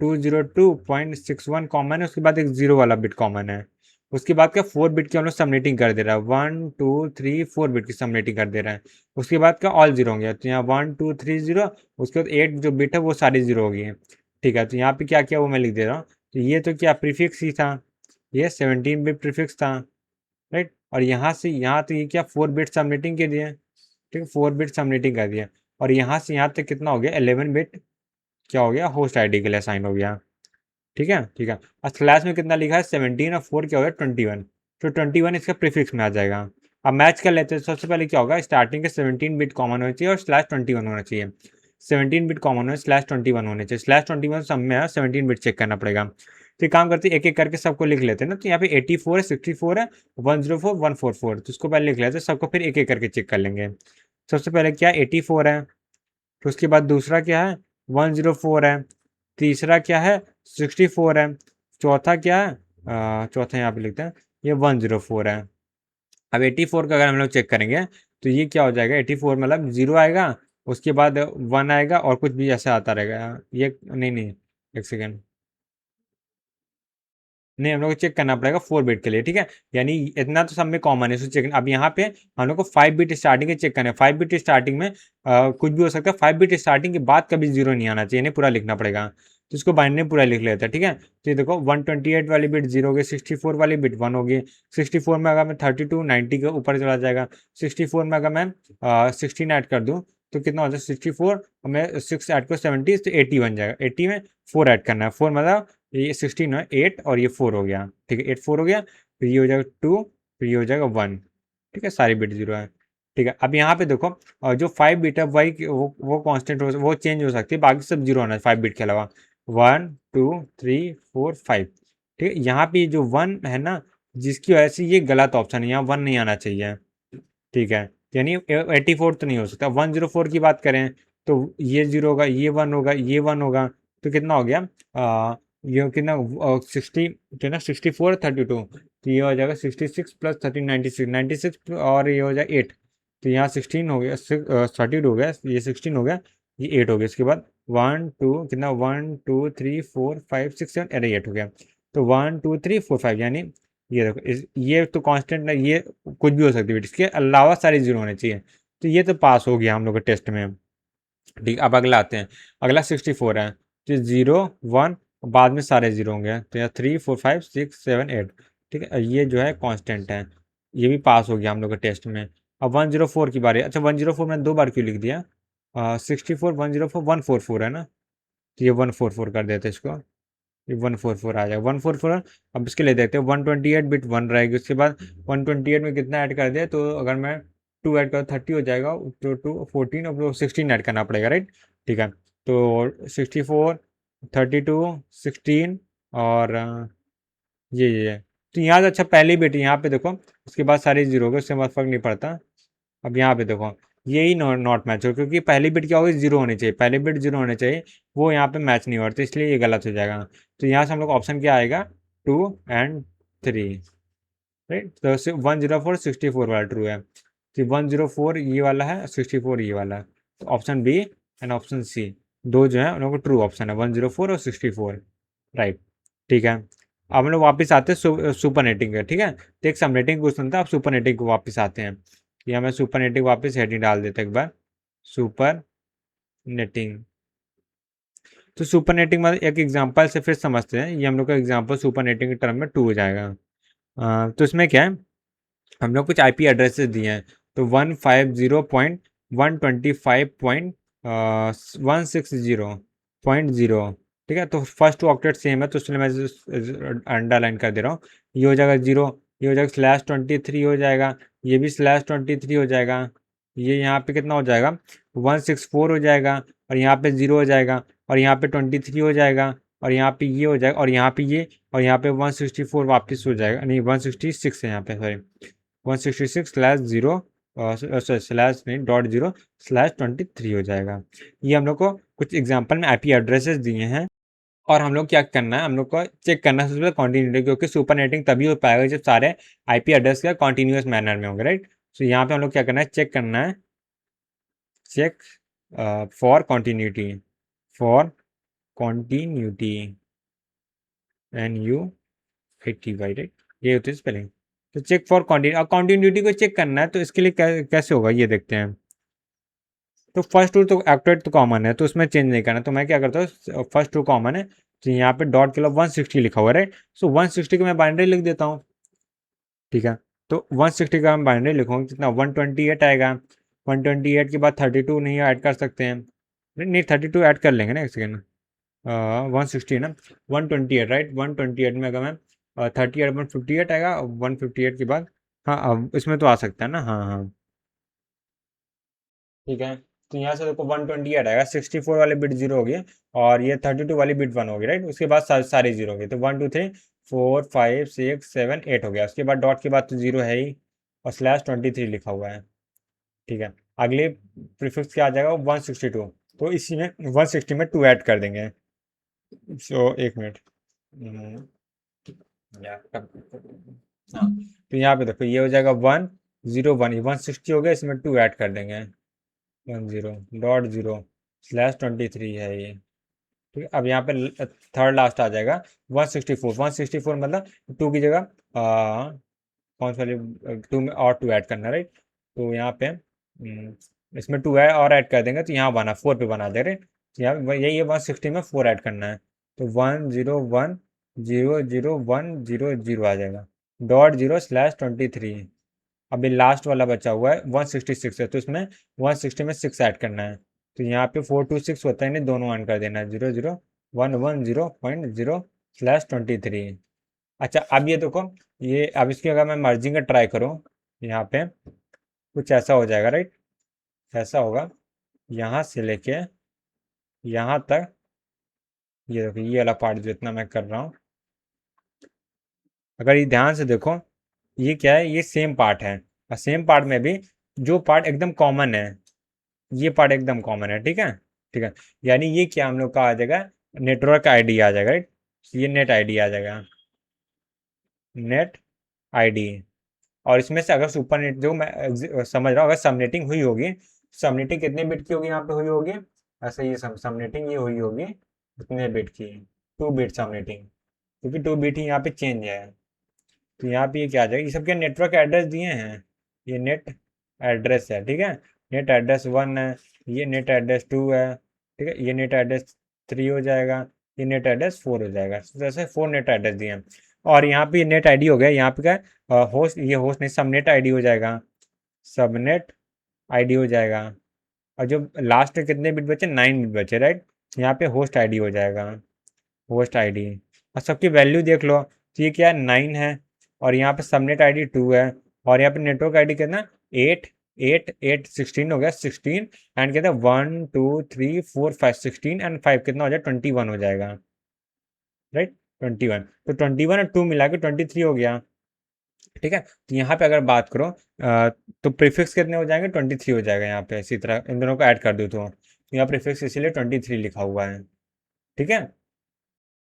202.61 कॉमन है, उसके बाद एक जीरो वाला बिट कॉमन है। उसके बाद क्या, 4 बिट की हम लोग सबनेटिंग कर दे रहा है, 1 2 3 4 बिट की सबनेटिंग कर दे रहा है। उसके बाद क्या, ऑल जीरो होंगे, तो यहाँ 1 2 3 0, उसके बाद 8 जो बिट है वो सारी जीरो होगी। ठीक है, तो यहाँ पे क्या किया वो मैं लिख दे रहा हूँ। तो ये तो क्या प्रीफिक्स ही था, ये 17 बिट प्रीफिक्स था, राइट। और यहाँ से यहाँ तक ये क्या 4 बिट सबनेटिंग के दिए, ठीक है, 4 बिट सबनेटिंग कर दिया। और यहाँ से यहाँ तक कितना हो गया 11 बिट क्या हो गया होस्ट आईडी के लिए असाइन हो गया, ठीक है, ठीक है। और स्लैश में कितना लिखा है 17 और 4 क्या हो गया 21, तो 21 इसका प्रीफिक्स में आ जाएगा। अब मैच कर लेते हैं। सबसे पहले क्या होगा स्टार्टिंग के 17 बिट कॉमन होना चाहिए और स्लैश 21 होना चाहिए। 17 बिट कॉमन हो स्लैश 21 होने चाहिए, स्लैश 21 सब में है 17 बिट चेक करना पड़ेगा। तो एक काम करते हैं एक एक करके सबको लिख लेते हैं ना। तो यहाँ पे 84 है, 64 है, 104 144, तो इसको पहले लिख लेते हैं सबको, फिर एक एक करके चेक कर लेंगे। सबसे पहले क्या 84 है, तो उसके बाद दूसरा क्या है 104 है, तीसरा क्या है 64 है, चौथा क्या है चौथा यहाँ पे लिखते हैं ये 104 है। अब 84 का अगर हम लोग चेक करेंगे तो ये क्या हो जाएगा 84 मतलब 0 आएगा, उसके बाद 1 आएगा और कुछ भी ऐसा आता रहेगा। ये नहीं नहीं एक सेकेंड, नहीं हम लोग को चेक करना पड़ेगा 4 बिट के लिए, ठीक है। यानी इतना तो सब में कॉमन है, इसको चेक। अब यहाँ पे हम लोग को 5 बिट स्टार्टिंग के चेक करना है। 5 बिट स्टार्टिंग में कुछ भी हो सकता है, 5 बिट स्टार्टिंग के बाद कभी जीरो नहीं आना चाहिए, नहीं पूरा लिखना पड़ेगा। तो इसको बाइनरी पूरा लिख लेते हैं, ठीक है। तो ये देखो 128 वाली बिट 0 होगी, 64 वाली बिट 1 होगी। 64 में अगर मैं 32 90 के ऊपर चला जाएगा। 64 में अगर मैं 16 ऐड कर दूँ तो कितना हो जाएगा 64 में 6 ऐड करो 70 तो 80 बन जाएगा। 80 में 4 ऐड करना है, 4 मतलब ये 16 है 8 और ये 4 हो गया, ठीक है। 8 4 हो गया, फिर ये हो जाएगा 2, फिर ये हो जाएगा 1, ठीक है। सारी बिट 0 है, ठीक है। अब यहाँ पे देखो जो 5 बिट है वही वो कांस्टेंट हो, वो चेंज हो सकती है, बाकी सब 0 होना है 5 बिट के अलावा। 1 2 3 4 5, ठीक है। यहाँ पे जो 1 है ना जिसकी वजह से ये गलत ऑप्शन है, यहाँ 1 नहीं आना चाहिए, ठीक है। यानी 84 तो नहीं हो सकता। 104 की बात करें तो ये 0 होगा, ये 1 होगा, ये 1 होगा, तो कितना हो गया ये कितना 60 कितना 64 32, तो ये हो जाएगा 66 प्लस 13 96 96 और ये हो जाएगा 8, तो यहाँ 16 हो गया 32 हो गया, ये 16 हो गया, ये 8 हो गया। इसके बाद 1 2 कितना 1 2 3 4 5 6 7 अरे 8 हो गया। तो 1 2 3 4 5 यानी ये देखो ये तो कांस्टेंट है, ये कुछ भी हो सकती है, इसके अलावा सारे जीरो होने चाहिए। तो ये तो पास हो गया हम लोग के टेस्ट में, ठीक। अब अगला आते हैं, अगला 64 है, तो 0 1 बाद में सारे जीरो होंगे, तो यहाँ 3 4 5 6 7 8, ठीक है। ये जो है कांस्टेंट है, ये भी पास हो गया हम लोग के टेस्ट में। अब 104 की बारी। अच्छा 104 मैंने 2 बार क्यों लिख दिया 64 104 144 है ना, तो ये 144 कर देते इसको, ये 144 आ जाएगा 144। अब इसके लिए देखते हैं 128 बिट 1 रहेगी, उसके बाद 128 में कितना ऐड कर दिया, तो अगर मैं 2 ऐड करूँ 30 हो जाएगा, तो 2 14 और 16 ऐड करना पड़ेगा, राइट, ठीक है। तो 64 32 16 और ये तो यहाँ से अच्छा पहली बिट यहाँ पे देखो, उसके बाद सारी जीरो हो गए, उससे फर्क नहीं पड़ता। अब यहाँ पे देखो यही नॉट मैच हो, क्योंकि पहली बिट क्या होगी जीरो होनी चाहिए, पहली बिट जीरो होनी चाहिए, वो यहाँ पे मैच नहीं हो रहा, तो इसलिए ये गलत हो जाएगा। तो यहाँ से हम लोग ऑप्शन क्या आएगा 2 एंड 3, राइट। तो 104 64 वाला ट्रू है, तो 104 ये वाला है 64 ये वाला है, तो option B and option C दो जो है उन लोगों को ट्रू ऑप्शन है 104 और 64, राइट, ठीक है। अब हम लोग वापस आते हैं सुपर नेटिंग का, ठीक है। तो एक सबनेटिंग क्वेश्चन था, अब सुपर नेटिंग को वापस आते हैं। या मैं सुपर नेटिंग वापस हेडिंग डाल देता एक बार, सुपर नेटिंग। तो सुपर नेटिंग मतलब एक एग्जांपल से फिर समझते हैं, ये हम लोग का एग्जांपल सुपर नेटिंग के टर्म में 2 हो जाएगा। तो इसमें क्या है हम लोग कुछ आईपी एड्रेसेस दिए हैं, तो 150.125.160.0, ठीक है। तो फर्स्ट टू ऑक्टेट सेम है, तो इसलिए मैं अंडरलाइन कर दे रहा हूँ। ये हो जाएगा 0, ये हो जाएगा /23 हो जाएगा, ये भी /23 हो जाएगा, ये यहाँ पे कितना हो जाएगा 164 हो जाएगा, और यहाँ पे 0 हो जाएगा, और यहाँ पे 23 हो जाएगा, और यहाँ पे ये हो जाएगा, और यहाँ पे ये, और यहाँ पे 164 वापस हो जाएगा, नहीं 166 है यहाँ पे, सॉरी 166/0 स्लैश नहीं .0/23 हो जाएगा। ये हम लोग को कुछ एग्जांपल में आईपी एड्रेसेस दिए हैं, और हम लोग क्या करना है हम लोग को चेक करना है सबसे पहले कॉन्टिन्यूटी, क्योंकि सुपर नेटिंग तभी हो पाएगा जब सारे आईपी एड्रेस का कॉन्टिन्यूस मैनर में होंगे, राइट। सो यहाँ पे हम लोग क्या करना है चेक करना है, check for continuity, for continuity NUATY, right, ये होती है स्पेलिंग। तो चेक फॉर कॉन्टिन्यूटी को चेक करना है, तो इसके लिए कैसे होगा ये देखते हैं। तो फर्स्ट टू तो एक्टेड तो कॉमन है, तो उसमें चेंज नहीं करना, तो मैं क्या करता हूँ फर्स्ट टू कॉमन है, तो यहाँ पे डॉट के अलावा 160 लिखा हुआ है, राइट। सो 160 को मैं बाइनरी लिख देता हूँ, ठीक है। तो 160 का हम बाइनरी लिखूंगा कितना, 128 आएगा। 128 के बाद 32 नहीं ऐड कर सकते हैं, नहीं 32 ऐड कर लेंगे ना, एक सेकेंड। 160 ना, 128 राइट। 128 में अगर मैं 38 158 आएगा, 158 के बाद, हाँ अब इसमें तो आ सकता है ना, हाँ हाँ ठीक है। तो यहाँ से देखो 128 आएगा, 64 वाले बिट जीरो हो गए, और ये 32 वाली बिट वन हो गई, राइट। उसके बाद सारे जीरो हो गए, तो 1 2 3 4 5 6 7 8 हो गया। उसके बाद डॉट के बाद तो जीरो है ही, और /23 लिखा हुआ है, ठीक है। अगले प्रीफिक्स क्या आ जाएगा, 162। तो इसी में 160 में 2 ऐड कर देंगे। सो एक मिनट, हम्म, हाँ, तो यहाँ पे देखो ये हो जाएगा 101, 160 हो गया, इसमें 2 ऐड कर देंगे, 10.0 /23 है ये, ठीक है। अब यहाँ पे थर्ड लास्ट आ जाएगा 164, 164 मतलब 2 की जगह कौन सा वाली, 2 में और 2 ऐड करना, राइट। तो यहाँ पे इसमें 2 है और ऐड कर देंगे, तो यहाँ बना 4 पे बना दे रहे, तो यहाँ पे यही है 160 में 4 ऐड करना है, तो 101 0 0 1 0 0 आ जाएगा, .0/23। अभी लास्ट वाला बचा हुआ है 166 है, तो इसमें 160 में 6 ऐड करना है, तो यहाँ पे 426 होता है, नहीं दोनों ऐड कर देना है, 0 0 1 1 0.0/23। अच्छा अब ये देखो, ये अब इसकी अगर मैं मर्जिंग का ट्राई करूँ, यहाँ पे कुछ ऐसा हो जाएगा, राइट। ऐसा होगा, यहाँ से लेके यहाँ तक, ये देखो ये वाला पार्ट जो इतना मैं कर रहा हूँ, अगर ये ध्यान से देखो, ये क्या है, ये सेम पार्ट है, और सेम पार्ट में भी जो पार्ट एकदम कॉमन है, ये पार्ट एकदम कॉमन है, ठीक है, ठीक है। यानी ये क्या हम लोग का आ जाएगा, नेटवर्क आईडी आ जाएगा, राइट। ये नेट आईडी आ जाएगा, नेट आईडी। और इसमें से अगर सुपर नेट, जो मैं समझ रहा हूँ, अगर सबनेटिंग हुई होगी, सबनेटिंग कितने बिट की होगी यहाँ पे हुई होगी, ऐसे ये सबनेटिंग ये हुई होगी कितने बिट की, 2 बिट सबनेटिंग, क्योंकि 2 बिट ही यहाँ पे चेंज है। तो यहाँ पे ये क्या आ जाएगा, ये सब क्या नेटवर्क एड्रेस दिए हैं, ये नेट एड्रेस है, ठीक है। नेट एड्रेस 1 है, ये नेट एड्रेस 2 है, ठीक है, ये नेट एड्रेस 3 हो जाएगा, ये नेट एड्रेस 4 हो जाएगा, तो जैसे 4 नेट एड्रेस दिए हैं। और यहाँ पे नेट आईडी हो गया, यहाँ पे क्या होस्ट, ये होस्ट नहीं सबनेट आईडी हो जाएगा, सबनेट आईडी हो जाएगा। और जो लास्ट में कितने बिट बचे, 9 बिट बचे, राइट। यहाँ पे होस्ट आईडी हो जाएगा, होस्ट आईडी। और सबकी वैल्यू देख लो, तो ये क्या है, 9 है, और यहाँ पे सबनेट आईडी 2 है, और यहाँ पे नेटवर्क आईडी कितना, 8, 8 8 16 हो गया, 16 एंड कहते हैं 1 2 3 4 5 16 एंड 5 कितना हो जाएगा, 21 हो जाएगा, राइट। 21, तो 21 और 2 मिला के 23 हो गया, ठीक है। तो यहाँ पे अगर बात करो तो प्रीफिक्स कितने हो जाएंगे, 23 हो जाएगा यहाँ पे, इसी तरह इन दोनों को ऐड कर दूँ तो यहाँ प्रीफिक्स इसीलिए 23 लिखा हुआ है, ठीक है।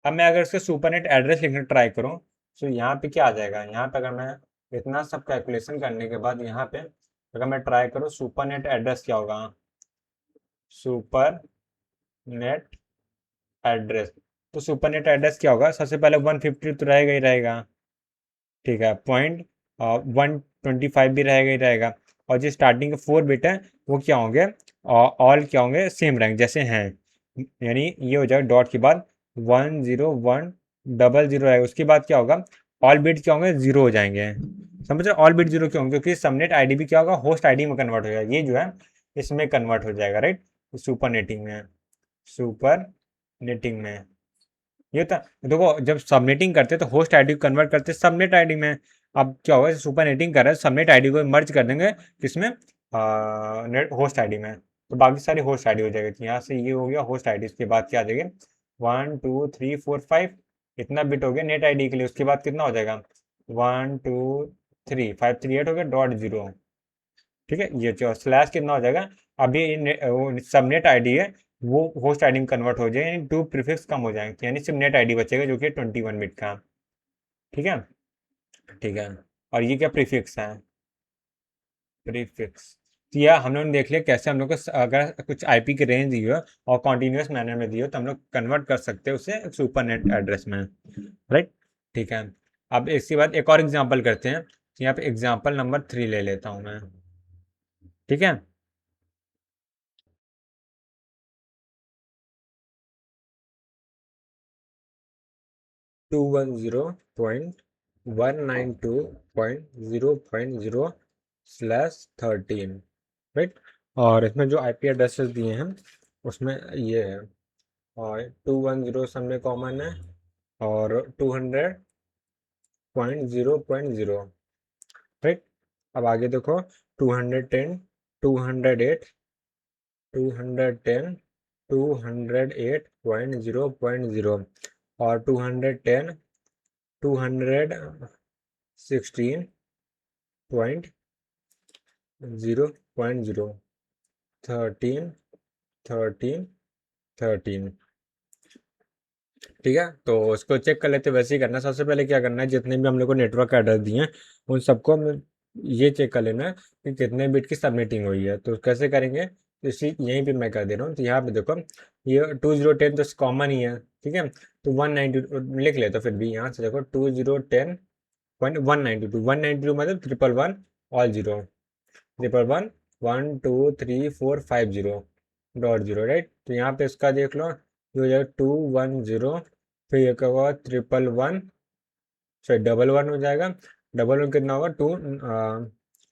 अब मैं अगर इसका सुपरनेट एड्रेस लिखने ट्राई करूँ, तो यहाँ पे क्या आ जाएगा, यहाँ पे अगर मैं इतना सब कैलकुलेशन करने के बाद यहाँ पे अगर मैं ट्राई करूँ सुपरनेट एड्रेस क्या होगा, सुपर नेट एड्रेस, तो सुपरनेट एड्रेस क्या होगा, सबसे पहले 150 तो रहेगा ही रहेगा, ठीक है। पॉइंट 125 भी रहेगा ही रहेगा, और जो स्टार्टिंग के 4 बिट है वो क्या होंगे, ऑल क्या होंगे, सेम रहेंगे जैसे हैं, यानी ये हो जाएगा डॉट के बाद 1 0 1 0 0 है, उसके बाद क्या होगा, ऑल बिट क्या होंगे, जीरो हो जाएंगे। समझ रहे, ऑल बिट जीरो क्यों होंगे, क्योंकि सबनेट आईडी भी क्या होगा, होस्ट आईडी में कन्वर्ट हो जाएगा, ये जो है इसमें कन्वर्ट हो जाएगा, राइट। सुपर नेटिंग में, सुपर नेटिंग में ये होता है। देखो जब सबनेटिंग करते हैं तो होस्ट आईडी को कन्वर्ट करते हैं सबनेट आईडी में। अब क्या होगा, सुपर नेटिंग कर रहे हैं, सबनेट आईडी को मर्ज कर देंगे किसमें, नेट होस्ट आईडी में, तो बाकी सारी होस्ट आईडी हो जाएगी। तो यहाँ से ये हो गया होस्ट आईडी, इसके बाद क्या आ जाएगा, 1 2 3 4 5, इतना बिट हो गया नेट आईडी के लिए। उसके बाद कितना हो जाएगा, 1 2 3 5 3 8 हो गया, .0, ठीक है। ये जो स्लैश कितना हो जाएगा, अभी सबनेट आईडी है वो होस्ट आईडी में कन्वर्ट हो जाएगा, यानी 2 प्रीफिक्स कम हो जाएंगे, यानी सिर्फ नेट आईडी बचेगा जो कि 21 बिट का, ठीक है, ठीक है। और ये क्या प्रीफिक्स है, प्रीफिक्स। तो यह हम लोग ने देख लिया कैसे हम लोग को अगर कुछ आईपी की रेंज दी हो और कॉन्टिन्यूस मैनर में दी हो तो हम लोग कन्वर्ट कर सकते हैं उसे सुपर नेट एड्रेस में, राइट, ठीक है। अब इसके बाद एक और एग्जांपल करते हैं, यहाँ पे एग्जांपल नंबर 3 ले लेता हूँ मैं, ठीक है। 210.192.0.0/13, राइट। और इसमें जो आईपी एड्रेसेस दिए हैं उसमें ये है, और 210 सब में कॉमन है, और 200.0.0, राइट। अब आगे देखो, 210, 208, 210, 208.0.0, और 210, 216.0.0, 13, 13, 13, ठीक है। तो उसको चेक कर लेते, वैसे ही करना है। सबसे पहले क्या करना है, जितने भी हम लोग को नेटवर्क एड्रेस दिए हैं उन सबको हम ये चेक कर लेना है कि कितने बिट की सबमिटिंग हुई है। तो कैसे करेंगे, तो इसी यहीं पे मैं कर दे रहा हूँ। तो यहाँ पे देखो, ये 2010 तो कॉमन ही है, ठीक है। तो 190 लिख ले, तो फिर भी यहाँ से देखो 2010.192, मतलब 111 1 2 3 4 5 0.0, राइट। तो यहाँ पे इसका देख लो, ये हो जाएगा 210, फिर ये क्या होगा 111, सॉरी 11 हो जाएगा। 11 कितना होगा,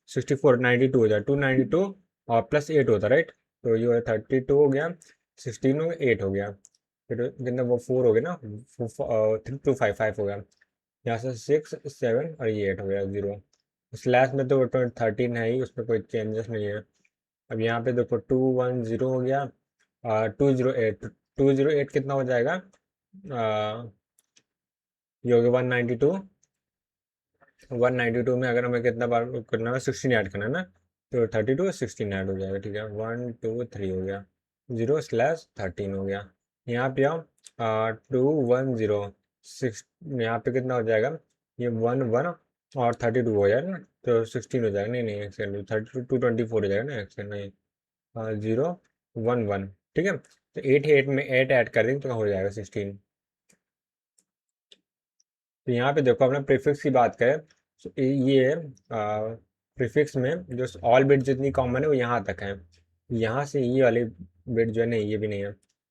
64 92 हो जाएगा, 292 और +8 होता, राइट। तो ये 32 हो गया, 16 हो गया, 8 हो गया, फिर कितना वो 4 हो गया ना, 255 हो गया। यहाँ से 6 7 और ये 8 हो गया 0। स्लैश में तो 13 है ही, उसमें कोई चेंजेस नहीं है। अब यहाँ पे देखो 210 हो गया, 208 कितना हो जाएगा, ये हो गया 192। 192 में अगर हमें कितना बार करना है, 16 ऐड करना है ना, तो 32 और 16 ऐड हो जाएगा, ठीक है। 1 2 3 हो गया, 0/13 हो गया। यहाँ पे आओ, 210 6, यहाँ पे कितना हो जाएगा, ये 1 1 और 32 हो जाएगा ना, तो 16 हो जाएगा, नहीं नहीं एक सेकंड, 32 224 हो जाएगा ना, एक सेकंड नहीं, 0 1 1, ठीक है। तो 8 में 8 ऐड कर देंगे तो हो जाएगा 16। तो यहाँ पे देखो, अपना प्रीफिक्स की बात करें तो ये प्रीफिक्स में जो ऑल बिट जितनी कॉमन है वो यहाँ तक है। यहाँ से ये वाली बिट जो है, नहीं ये भी नहीं है,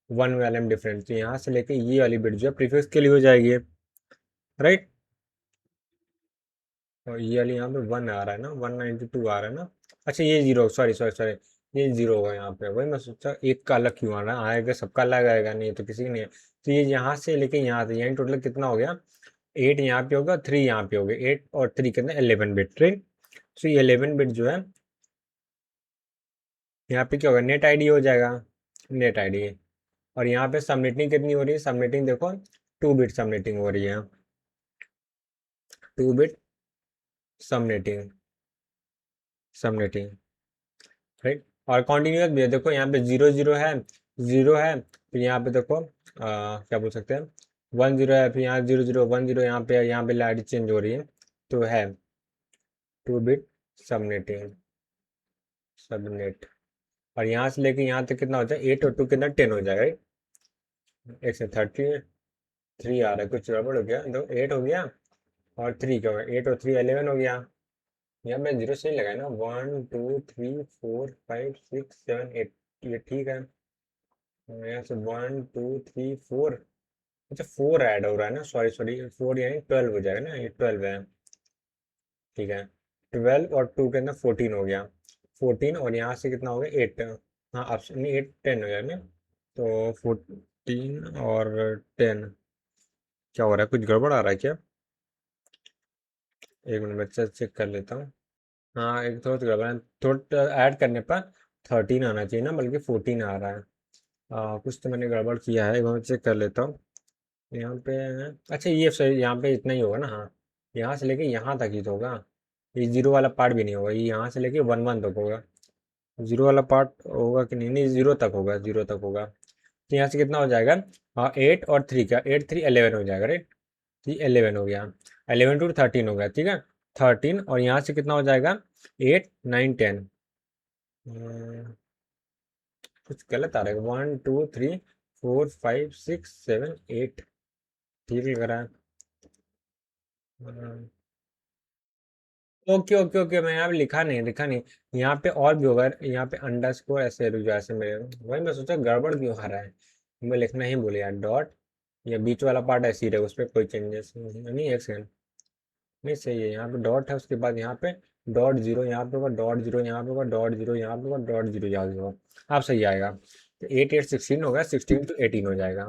1 वाले में डिफरेंस, तो यहाँ से लेके ये वाली बिट जो है प्रीफिक्स के लिए हो जाएगी, राइट। और ये वाली यहाँ पे 1 आ रहा है ना, 192 आ रहा है ना। अच्छा ये जीरो, सॉरी सॉरी सॉरी, ये जीरो होगा यहाँ पे, वही मैं सोचा एक का अलग क्यों आ रहा है, आएगा सबका अलग आएगा, नहीं तो किसी का नहीं है। तो ये यहाँ से लेके यहाँ से, यहाँ टोटल कितना हो गया, 8 यहाँ पे होगा, 3 यहाँ पे हो गए, 8 और 3 कितना 11 बिट, राइट। तो ये 11 बिट जो है, यहाँ पे क्या होगा, नेट आईडी हो जाएगा, नेट आईडी। और यहाँ पे सबनेटिंग कितनी हो रही है, सबनेटिंग देखो 2 बिट सबनेटिंग हो रही है, 2 बिट सबनेटिंग, सबनेटिंग, राइट। और कॉन्टिन्यूस भी है, देखो यहाँ पे 0 0 है, 0 है, फिर यहाँ पे देखो क्या बोल सकते हैं, 1 0 है, फिर यहाँ 0 0 1 0, यहाँ पे लाइट चेंज हो रही है, तो है 2 बिट सबनेटिंग, सबनेट। और यहाँ से लेके यहाँ तक कितना होता है, 8 और 2 कितना 10 हो जाएगा, राइट। एक से 33 आ रहा है, कुछ गड़बड़ हो गया, तो 8 हो गया और 3 क्या होगा, 8 और 3 11 हो गया। यहाँ पे जीरो सही लगाया ना, 1 2 3 4 5 6 7 8, ये ठीक है। यहाँ से 1 2 3 4, अच्छा 4 ऐड हो रहा है ना, सॉरी सॉरी, 4 यानी 12 हो जाएगा ना, ये 12 है, ठीक है। 12 और 2 के अंदर 14 हो गया, 14 और यहाँ से कितना हो गया 8, हाँ ऑप्शन नहीं 8 10 हो जाएगा ना, तो 14 और 10, क्या हो रहा है, कुछ गड़बड़ आ रहा है क्या, एक मिनट बच्चा चेक कर लेता हूँ। हाँ एक थोड़ा सा गड़बड़ है, थोड़ा ऐड करने पर 13 आना चाहिए ना, बल्कि 14 आ रहा है। कुछ तो मैंने गड़बड़ किया है, एक बार चेक कर लेता हूँ। यहाँ पे, अच्छा ये सही, यहाँ पे इतना ही होगा ना, हाँ यहाँ से लेके यहाँ तक ही तो होगा, ये जीरो वाला पार्ट भी नहीं होगा, ये यहाँ से लेके 1 1 तक होगा, जीरो वाला पार्ट होगा कि नहीं, नहीं जीरो तक होगा, जीरो तक होगा। तो यहाँ से कितना हो जाएगा, हाँ 8 और 3 का, 8 3 11 हो जाएगा, राइट। तो 11 हो गया, 11 टू 13 हो गया, ठीक है। 13 और यहाँ से कितना हो जाएगा, 8 9 10, कुछ गलत आ रहा है, 1 2 3 4 5 6 7 8, ठीक लग रहा है। ओके ओके ओके, मैं यहाँ पे लिखा नहीं, लिखा नहीं, यहाँ पे और भी होगा, यहाँ पे अंडरस्कोर ऐसे रुक जाए, ऐसे मेरे, वही मैं सोचा गड़बड़ क्यों आ रहा है, मैं लिखना ही भूल गया, डॉट ये बीच वाला पार्ट ऐसे ही रहेगा, उस पर कोई चेंजेस नहीं। एक सेकंड, नहीं सही है, यहाँ पे डॉट है, उसके बाद यहाँ पे डॉट जीरो, यहाँ पे होगा डॉट जीरो, यहाँ पे होगा डॉट जीरो, यहाँ पे होगा डॉट जीरो, यहाँ पे होगा। आप सही आएगा। तो 8 8 16 होगा, 16 to 18 हो जाएगा।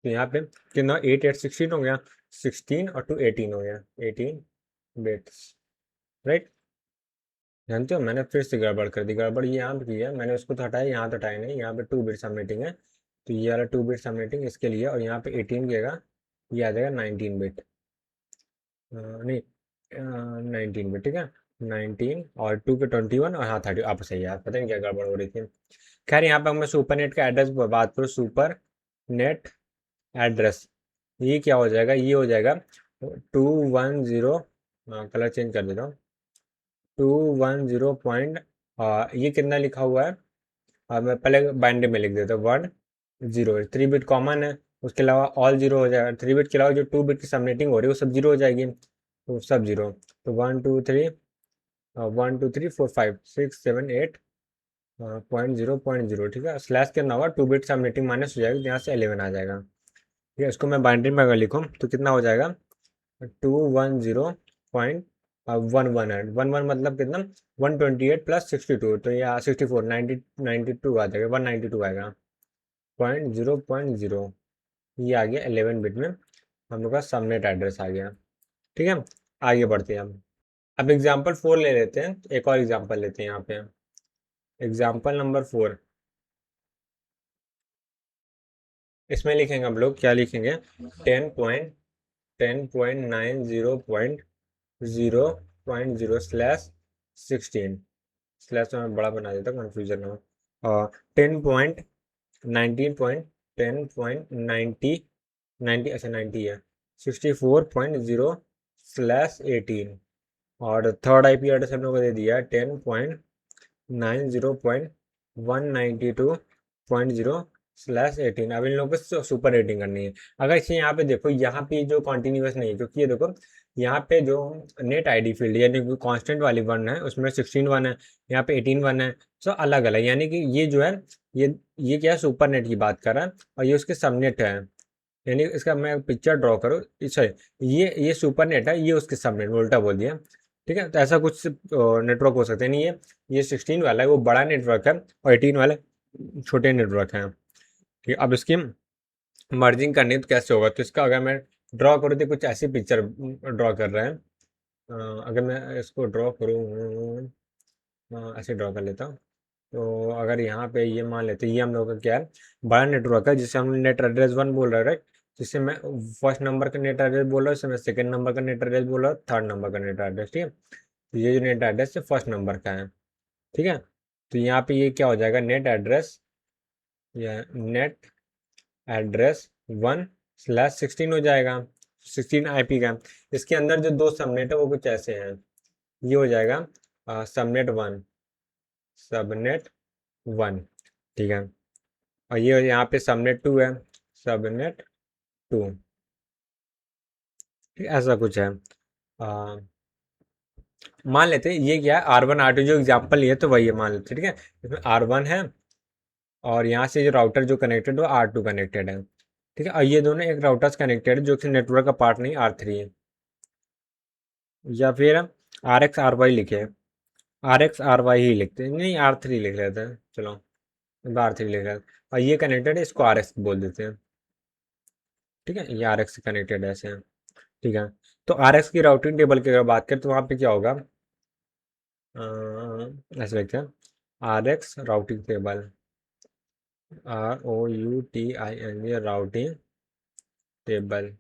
तो यहाँ पे कितना, 8 8 16 हो गया, 16 और 2 18 हो गया, 18 बिट्स, राइट। जानते हो मैंने फिर से गड़बड़ कर दी, गड़बड़ ये यहाँ पे की है मैंने, उसको तो हटाया, यहाँ तो हटाया नहीं, यहाँ पे 2 बिट सबनेटिंग है, तो ये वाला 2 बिट सबनेटिंग इसके लिए, और यहाँ पे 18 की जगह ये आ जाएगा 19 बिट, नहीं 19 बिट, ठीक है। 19 और 2 के 21 और हाँ 30, आप सही है यार, पता नहीं क्या गड़बड़ हो रही थी। खैर यहाँ पे मैं सुपर नेट का एड्रेस बात करूँ, सुपर नेट एड्रेस, ये क्या हो जाएगा, ये हो जाएगा 210, कलर चेंज कर देता हूँ, 210 ये कितना लिखा हुआ है, मैं पहले बाइनरी में लिख देता हूँ, 10, 3 बिट कॉमन है, उसके अलावा ऑल जीरो हो जाएगा, 3 बिट के अलावा जो 2 बिट की सबनेटिंग हो रही है वो सब जीरो हो जाएगी, तो सब जीरो। तो 1 2 3 4 5 6 7 8 0.0, ठीक है, स्लैश करना होगा, 2 बिट सबनेटिंग माइनस हो जाएगी, तो यहाँ से 11 आ जाएगा, ठीक है। इसको मैं बाइनरी में अगर लिखूँ तो कितना हो जाएगा, 210.11 है, 11 मतलब कितना, 128 + 62, तो या 64, 92 आ जाएगा, 192 आएगा, 0.0, ये आ गया 11 बिट में, हम लोग का सबनेट एड्रेस आ गया, ठीक है। आगे बढ़ते हैं हम, अब एग्जाम्पल 4 ले लेते हैं, एक और एग्जाम्पल लेते हैं यहाँ पे, एग्जाम्पल नंबर 4। इसमें लिखेंगे हम लोग, क्या लिखेंगे, 10.10.0.0.0/16, स्लैश तो मैं बड़ा बना देता, कंफ्यूजन हो, और 10.19.10.90, अच्छा 90 है, 64.0/18, और थर्ड आईपी एड्रेस हम लोग को दे दिया है 10.90.192.0/18। अब इन लोगों को सुपर रेटिंग करनी है। अगर इसे यहाँ पे देखो, यहाँ पे जो कॉन्टिन्यूस नहीं है, क्योंकि ये देखो यहाँ पे जो नेट आईडी फील्ड यानी कि कांस्टेंट वाली 1 है, उसमें 16 1 है, यहाँ पे 18 1 है, सो अलग अलग, यानी कि ये जो है, ये क्या है, सुपर नेट की बात कर रहा है, और ये उसके सबनेट है, यानी इसका मैं पिक्चर ड्रॉ करूँ, सॉरी ये सुपर नेट है, ये उसके सबनेट, उल्टा बोल दिया, ठीक है। तो ऐसा कुछ नेटवर्क हो सकते हैं, नहीं ये 16 वाला है वो बड़ा नेटवर्क है, और 18 वाला छोटे नेटवर्क है, ठीक है। अब इसकी मर्जिंग करनी है तो कैसे होगा, तो इसका अगर मैं ड्रॉ करूँ तो कुछ ऐसी पिक्चर ड्रॉ कर रहे हैं, अगर मैं इसको ड्रॉ करूँ, ऐसे ड्रॉ कर लेता हूँ, तो अगर यहाँ पे ये मान लेते हैं, ये हम लोग का क्या है, बड़ा नेटवर्क है, जिसे हम नेट एड्रेस 1 बोल रहे हैं, राइट। जिससे मैं फर्स्ट नंबर का नेट एड्रेस बोल रहा हूँ, जिससे मैं सेकंड नंबर का नेट एड्रेस बोल रहा हूँ, थर्ड नंबर का नेट एड्रेस, ठीक है। तो ये जो नेट एड्रेस है फर्स्ट नंबर का है, ठीक है। तो यहाँ पे ये क्या हो जाएगा, नेट एड्रेस, या नेट एड्रेस 1/16 हो जाएगा, 16 आईपी का। इसके अंदर जो दो सबनेट है वो कुछ ऐसे हैं, ये हो जाएगा सबनेट 1, ठीक है। और ये यहाँ पे सबनेट 2 है, सबनेट 2, ठीक ऐसा कुछ है। आ, मान लेते हैं ये क्या है, R1 R2 जो एग्जांपल लिए तो वही है, मान लेते हैं, ठीक है। इसमें R1 है, और यहाँ से जो राउटर जो कनेक्टेड है वो R2 कनेक्टेड है, ठीक है। और ये दोनों एक राउटर से कनेक्टेड है, जो कि नेटवर्क का पार्ट नहीं, R3 है, या फिर RX RY लिखे, RX RY ही लिखते हैं, नहीं R3 लिख लेते हैं, चलो R3 लिख लेते हैं। और ये कनेक्टेड है, इसको RX बोल देते हैं, ठीक है, ये RX से कनेक्टेड है ऐसे हैं, ठीक है। तो RX की राउटिंग टेबल की अगर बात करें तो वहाँ पे क्या होगा, ऐसे लिखते हैं, RX routing table, ROUTING routing table,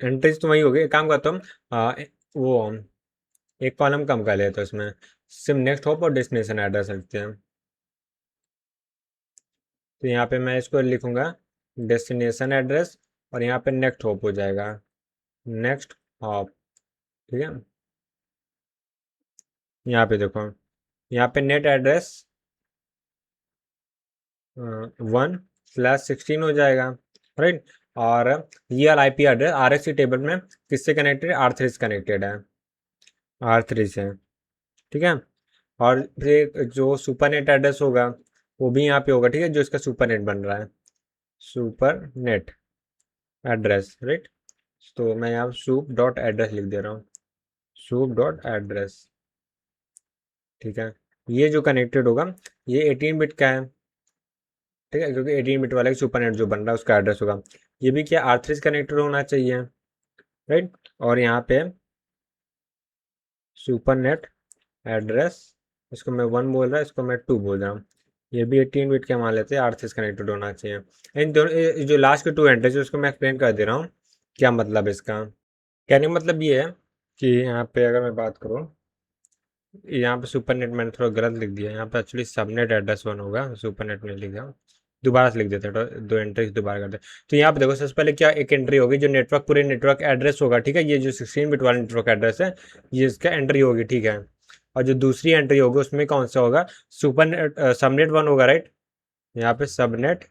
entries तो वही हो गई, एक काम करता हूँ, वो एक कॉलम कम कर लेते हैं उसमें, सिर्फ नेक्स्ट होप और डेस्टिनेशन एड्रेस रखते हैं। तो यहाँ पे मैं इसको लिखूंगा डेस्टिनेशन एड्रेस, और यहाँ पे नेक्स्ट होप हो जाएगा, नेक्स्ट हॉप, ठीक है। यहाँ पे देखो, यहाँ पे नेट एड्रेस 1/16 हो जाएगा, राइट। और ये IP एड्रेस RX की टेबल में किससे कनेक्टेड है, R3 से कनेक्टेड है, R3 से, ठीक है। और फिर जो सुपर नेट एड्रेस होगा वो भी यहाँ पे होगा, ठीक है, जो इसका सुपर नेट बन रहा है, सुपर नेट एड्रेस, राइट। तो मैं यहाँ सूप डॉट एड्रेस लिख दे रहा हूँ, सूप डॉट एड्रेस, ठीक है। ये जो कनेक्टेड होगा ये 18 बिट का है, ठीक है, क्योंकि 18 बिट वाला सुपर नेट जो बन रहा है उसका एड्रेस होगा। ये भी क्या R3 से कनेक्टेड होना चाहिए, राइट। और यहाँ पे सुपर नेट एड्रेस, इसको मैं 1 बोल रहा हूँ, इसको मैं 2 बोल रहा हूँ। ये भी 18 बिट के मान लेते हैं, R3 से कनेक्टेड होना चाहिए। इन दोनों जो लास्ट के 2 एंट्रीज उसको मैं एक्सप्लेन कर दे रहा हूँ क्या मतलब इसका। कहने का मतलब ये है कि यहाँ पे अगर मैं बात करूँ, यहाँ पे सुपर नेट मैंने थोड़ा गलत लिख दिया, यहाँ पे एक्चुअली सबनेट एड्रेस 1 होगा, सुपर नेट में लिखा, दोबारा से लिख देते हैं, तो 2 एंट्रीज दोबारा करते हैं। तो यहाँ पे देखो सबसे पहले क्या एक एंट्री होगी जो नेटवर्क पूरे नेटवर्क एड्रेस होगा, ठीक है, ये जो 16 बिट वाला नेटवर्क एड्रेस है ये इसका एंट्री होगी, ठीक है। और जो दूसरी एंट्री होगी उसमें कौन सा होगा, सुपर नेट सबनेट 1 होगा, राइट। यहाँ पे सबनेट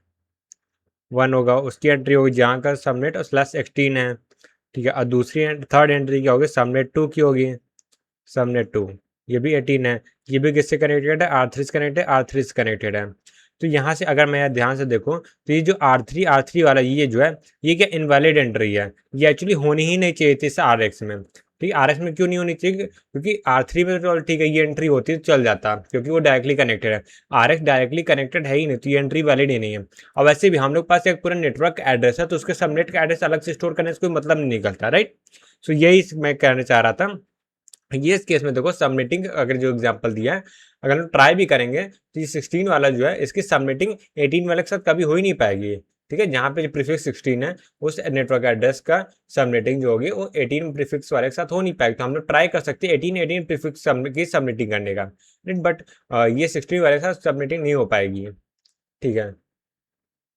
1 होगा, उसकी एंट्री होगी जहाँ का सबनेट /16 है, ठीक है। और दूसरी थर्ड एंट्री क्या होगी, सबनेट 2 की होगी, सबनेट 2, ये भी 18 है। ये भी किससे कनेक्टेड है, R3 से कनेक्टेड है, R3 से कनेक्टेड है। तो यहाँ से अगर मैं ध्यान से देखूँ तो ये जो R3 वाला ये जो है ये क्या इनवैलिड एंट्री है, ये एक्चुअली होनी ही नहीं चाहिए थी इस RX में, ठीक है। RX में क्यों नहीं होनी चाहिए, क्योंकि R3 में तो ठीक है ये एंट्री होती तो चल जाता, क्योंकि वो डायरेक्टली कनेक्टेड है। RX डायरेक्टली कनेक्टेड है ही नहीं, तो ये एंट्री वैलिड ही नहीं है। और वैसे भी हम लोग पास एक पूरा नेटवर्क एड्रेस है, तो उसके सबनेट का एड्रेस अलग से स्टोर करने से कोई मतलब नहीं निकलता, राइट। सो यही मैं कहना चाह रहा था। ये इस केस में देखो सबनेटिंग अगर जो एग्जांपल दिया है, अगर हम ट्राई भी करेंगे तो ये 16 वाला जो है इसकी सबनेटिंग 18 वाले के साथ कभी हो ही नहीं पाएगी, ठीक है। जहाँ पे प्रीफिक्स 16 है उस नेटवर्क एड्रेस का सबनेटिंग जो होगी वो 18 प्रीफिक्स वाले के साथ हो नहीं पाएगी। तो हम लोग ट्राई कर सकते हैं 18 प्रीफिक्स की सबनेटिंग करने का, बट ये 16 वाले के साथ सबनेटिंग नहीं हो पाएगी, ठीक है।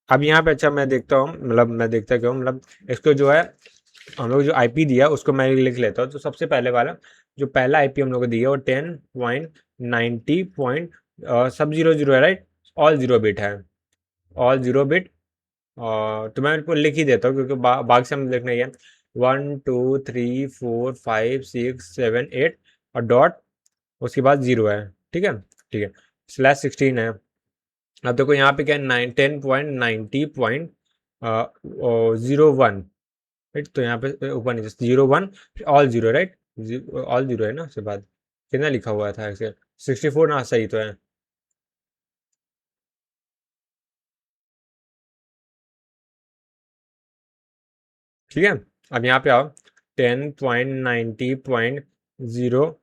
अब यहाँ पे अच्छा मैं देखता हूँ, मतलब मैं देखता क्यों, मतलब इसको जो है हम लोग जो आईपी दिया उसको मैं लिख लेता हूँ। तो सबसे पहले वाला जो पहला आईपी हम लोग को दिया वो 10.90 पॉइंट सब 00 है, राइट। ऑल 0 बिट है, ऑल 0 बिट। तो मैं इनको लिख ही देता हूँ क्योंकि बाकी से हम लिखना ही है, 1 2 3 4 5 6 7 8 और डॉट, उसके बाद 0 है, ठीक है, ठीक है। /16 है। अब देखो यहाँ पे क्या है, 10.90.01, राइट। तो यहाँ पे ऊपर नीचे 01 ऑल 0, राइट। ऑल 0 है ना, उसके बाद कितना लिखा हुआ था ऐसे, 64 ना, सही तो है, ठीक है। अब यहाँ पे आओ, 10.90.0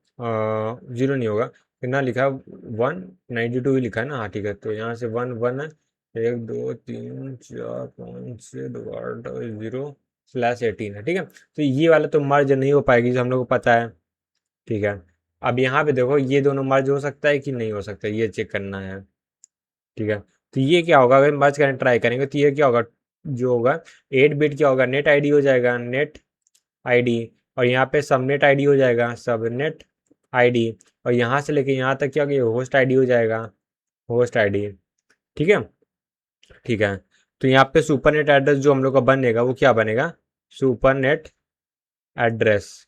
जीरो नहीं होगा, कितना लिखा, 192 ही लिखा है ना, हाँ ठीक है। तो यहाँ से 1 1 है, 1 2 3 4 5 6 2 8 0 /18 है, ठीक है। तो ये वाला तो मर्ज नहीं हो पाएगी जो हम लोग को पता है, ठीक है। अब यहाँ पे देखो ये दोनों मर्ज हो सकता है कि नहीं हो सकता, ये चेक करना है, ठीक है। तो ये क्या होगा, अगर मर्ज करने ट्राई करेंगे तो ये क्या होगा, जो होगा 8 बिट क्या होगा, नेट आईडी हो जाएगा, नेट आईडी। और यहाँ पे सबनेट आईडी हो जाएगा, सबनेट आईडी। और यहाँ से लेके यहाँ तक क्या होगा, होस्ट आईडी हो जाएगा, होस्ट आईडी, ठीक है, ठीक है। तो यहाँ पे सुपरनेट एड्रेस जो हम लोग का बनेगा वो क्या बनेगा, सुपरनेट एड्रेस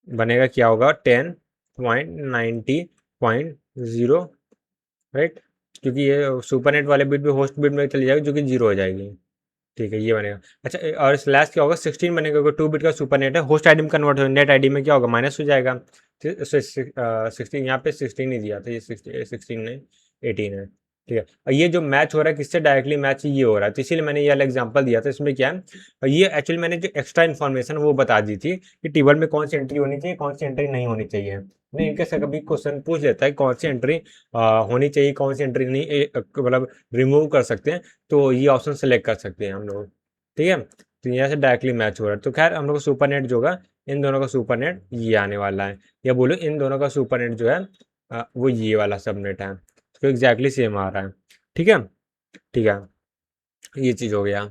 बनेगा, क्या होगा, 10.90.0, राइट। क्योंकि ये सुपरनेट वाले बिट भी होस्ट बिट में चली जाएगी जो कि 0 हो जाएगी, ठीक है, ये बनेगा। अच्छा, और स्लैश क्या होगा, 16 बनेगा, क्योंकि 2 बिट का सुपरनेट है, होस्ट आईडी में कन्वर्ट हो, नेट आईडी में क्या होगा, माइनस हो जाएगा। 16 यहाँ पे 16 ही दिया था, ये 16 नहीं 18 है, ठीक है। और ये जो मैच हो रहा है किससे डायरेक्टली मैच ये हो रहा है, तो इसीलिए मैंने ये वाला एग्जांपल दिया था। इसमें क्या है, और ये एक्चुअली मैंने जो एक्स्ट्रा इन्फॉर्मेशन वो बता दी थी कि टेबल में कौन सी एंट्री होनी चाहिए, कौन सी एंट्री नहीं होनी चाहिए। नहीं, इनके से कभी क्वेश्चन पूछ लेता है कौन सी एंट्री होनी चाहिए, कौन सी एंट्री नहीं, मतलब रिमूव कर सकते हैं, तो ये ऑप्शन सेलेक्ट कर सकते हैं हम लोग, ठीक है। तो यहाँ से डायरेक्टली मैच हो रहा है। तो खैर हम लोग का सुपर नेट जो होगा, इन दोनों का सुपर नेट ये आने वाला है, या बोलो इन दोनों का सुपर नेट जो है वो ये वाला सबनेट है, तो एग्जैक्टली सेम आ रहा है, ठीक है, ठीक है। ये चीज़ हो गया,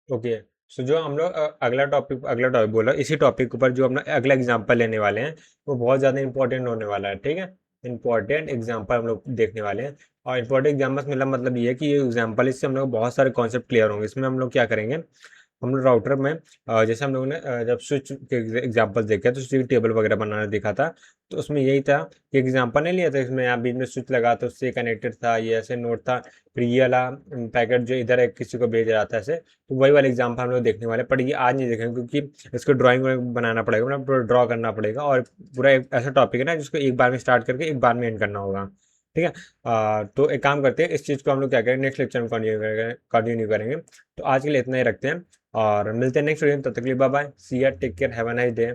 ओके। सो जो हम लोग अगला टॉपिक बोला, इसी टॉपिक के ऊपर जो हम लोग अगला एग्जांपल लेने वाले हैं वो बहुत ज़्यादा इंपॉर्टेंट होने वाला है, ठीक है। इंपॉर्टेंट एग्जांपल हम लोग देखने वाले हैं। और इंपॉर्टेंट एग्जाम्पल मतलब ये है कि ये एग्जांपल इससे हम लोग बहुत सारे कॉन्सेप्ट क्लियर होंगे। इसमें हम लोग क्या करेंगे, हम लोग राउटर में जैसे हम लोगों ने जब स्विच के एग्जाम्पल देखे तो स्विच टेबल वगैरह बनाना देखा था, तो उसमें यही था कि एग्जाम्पल नहीं लिया था, इसमें यहाँ बीच में स्विच लगा तो उससे कनेक्टेड था, ये ऐसे नोट था, फिर ये वाला पैकेट जो इधर है किसी को भेज रहा था ऐसे, तो वही वाला एग्जाम्पल हम लोग देखने वाले, पर ये आज नहीं देखेंगे क्योंकि इसको ड्राइंग बनाना पड़ेगा, मतलब पूरा ड्रॉ करना पड़ेगा, और पूरा एक ऐसा टॉपिक है ना जिसको एक बार में स्टार्ट करके एक बार में एंड करना होगा। ठीक है। तो एक काम करते हैं, इस चीज़ को हम लोग क्या करेंगे, नेक्स्ट लेक्चर में कंटिन्यू करेंगे। तो आज के लिए इतना ही रखते हैं और मिलते हैं नेक्स्ट वीडियो में, तब तक के लिए bye bye, see ya, take care, have a nice day.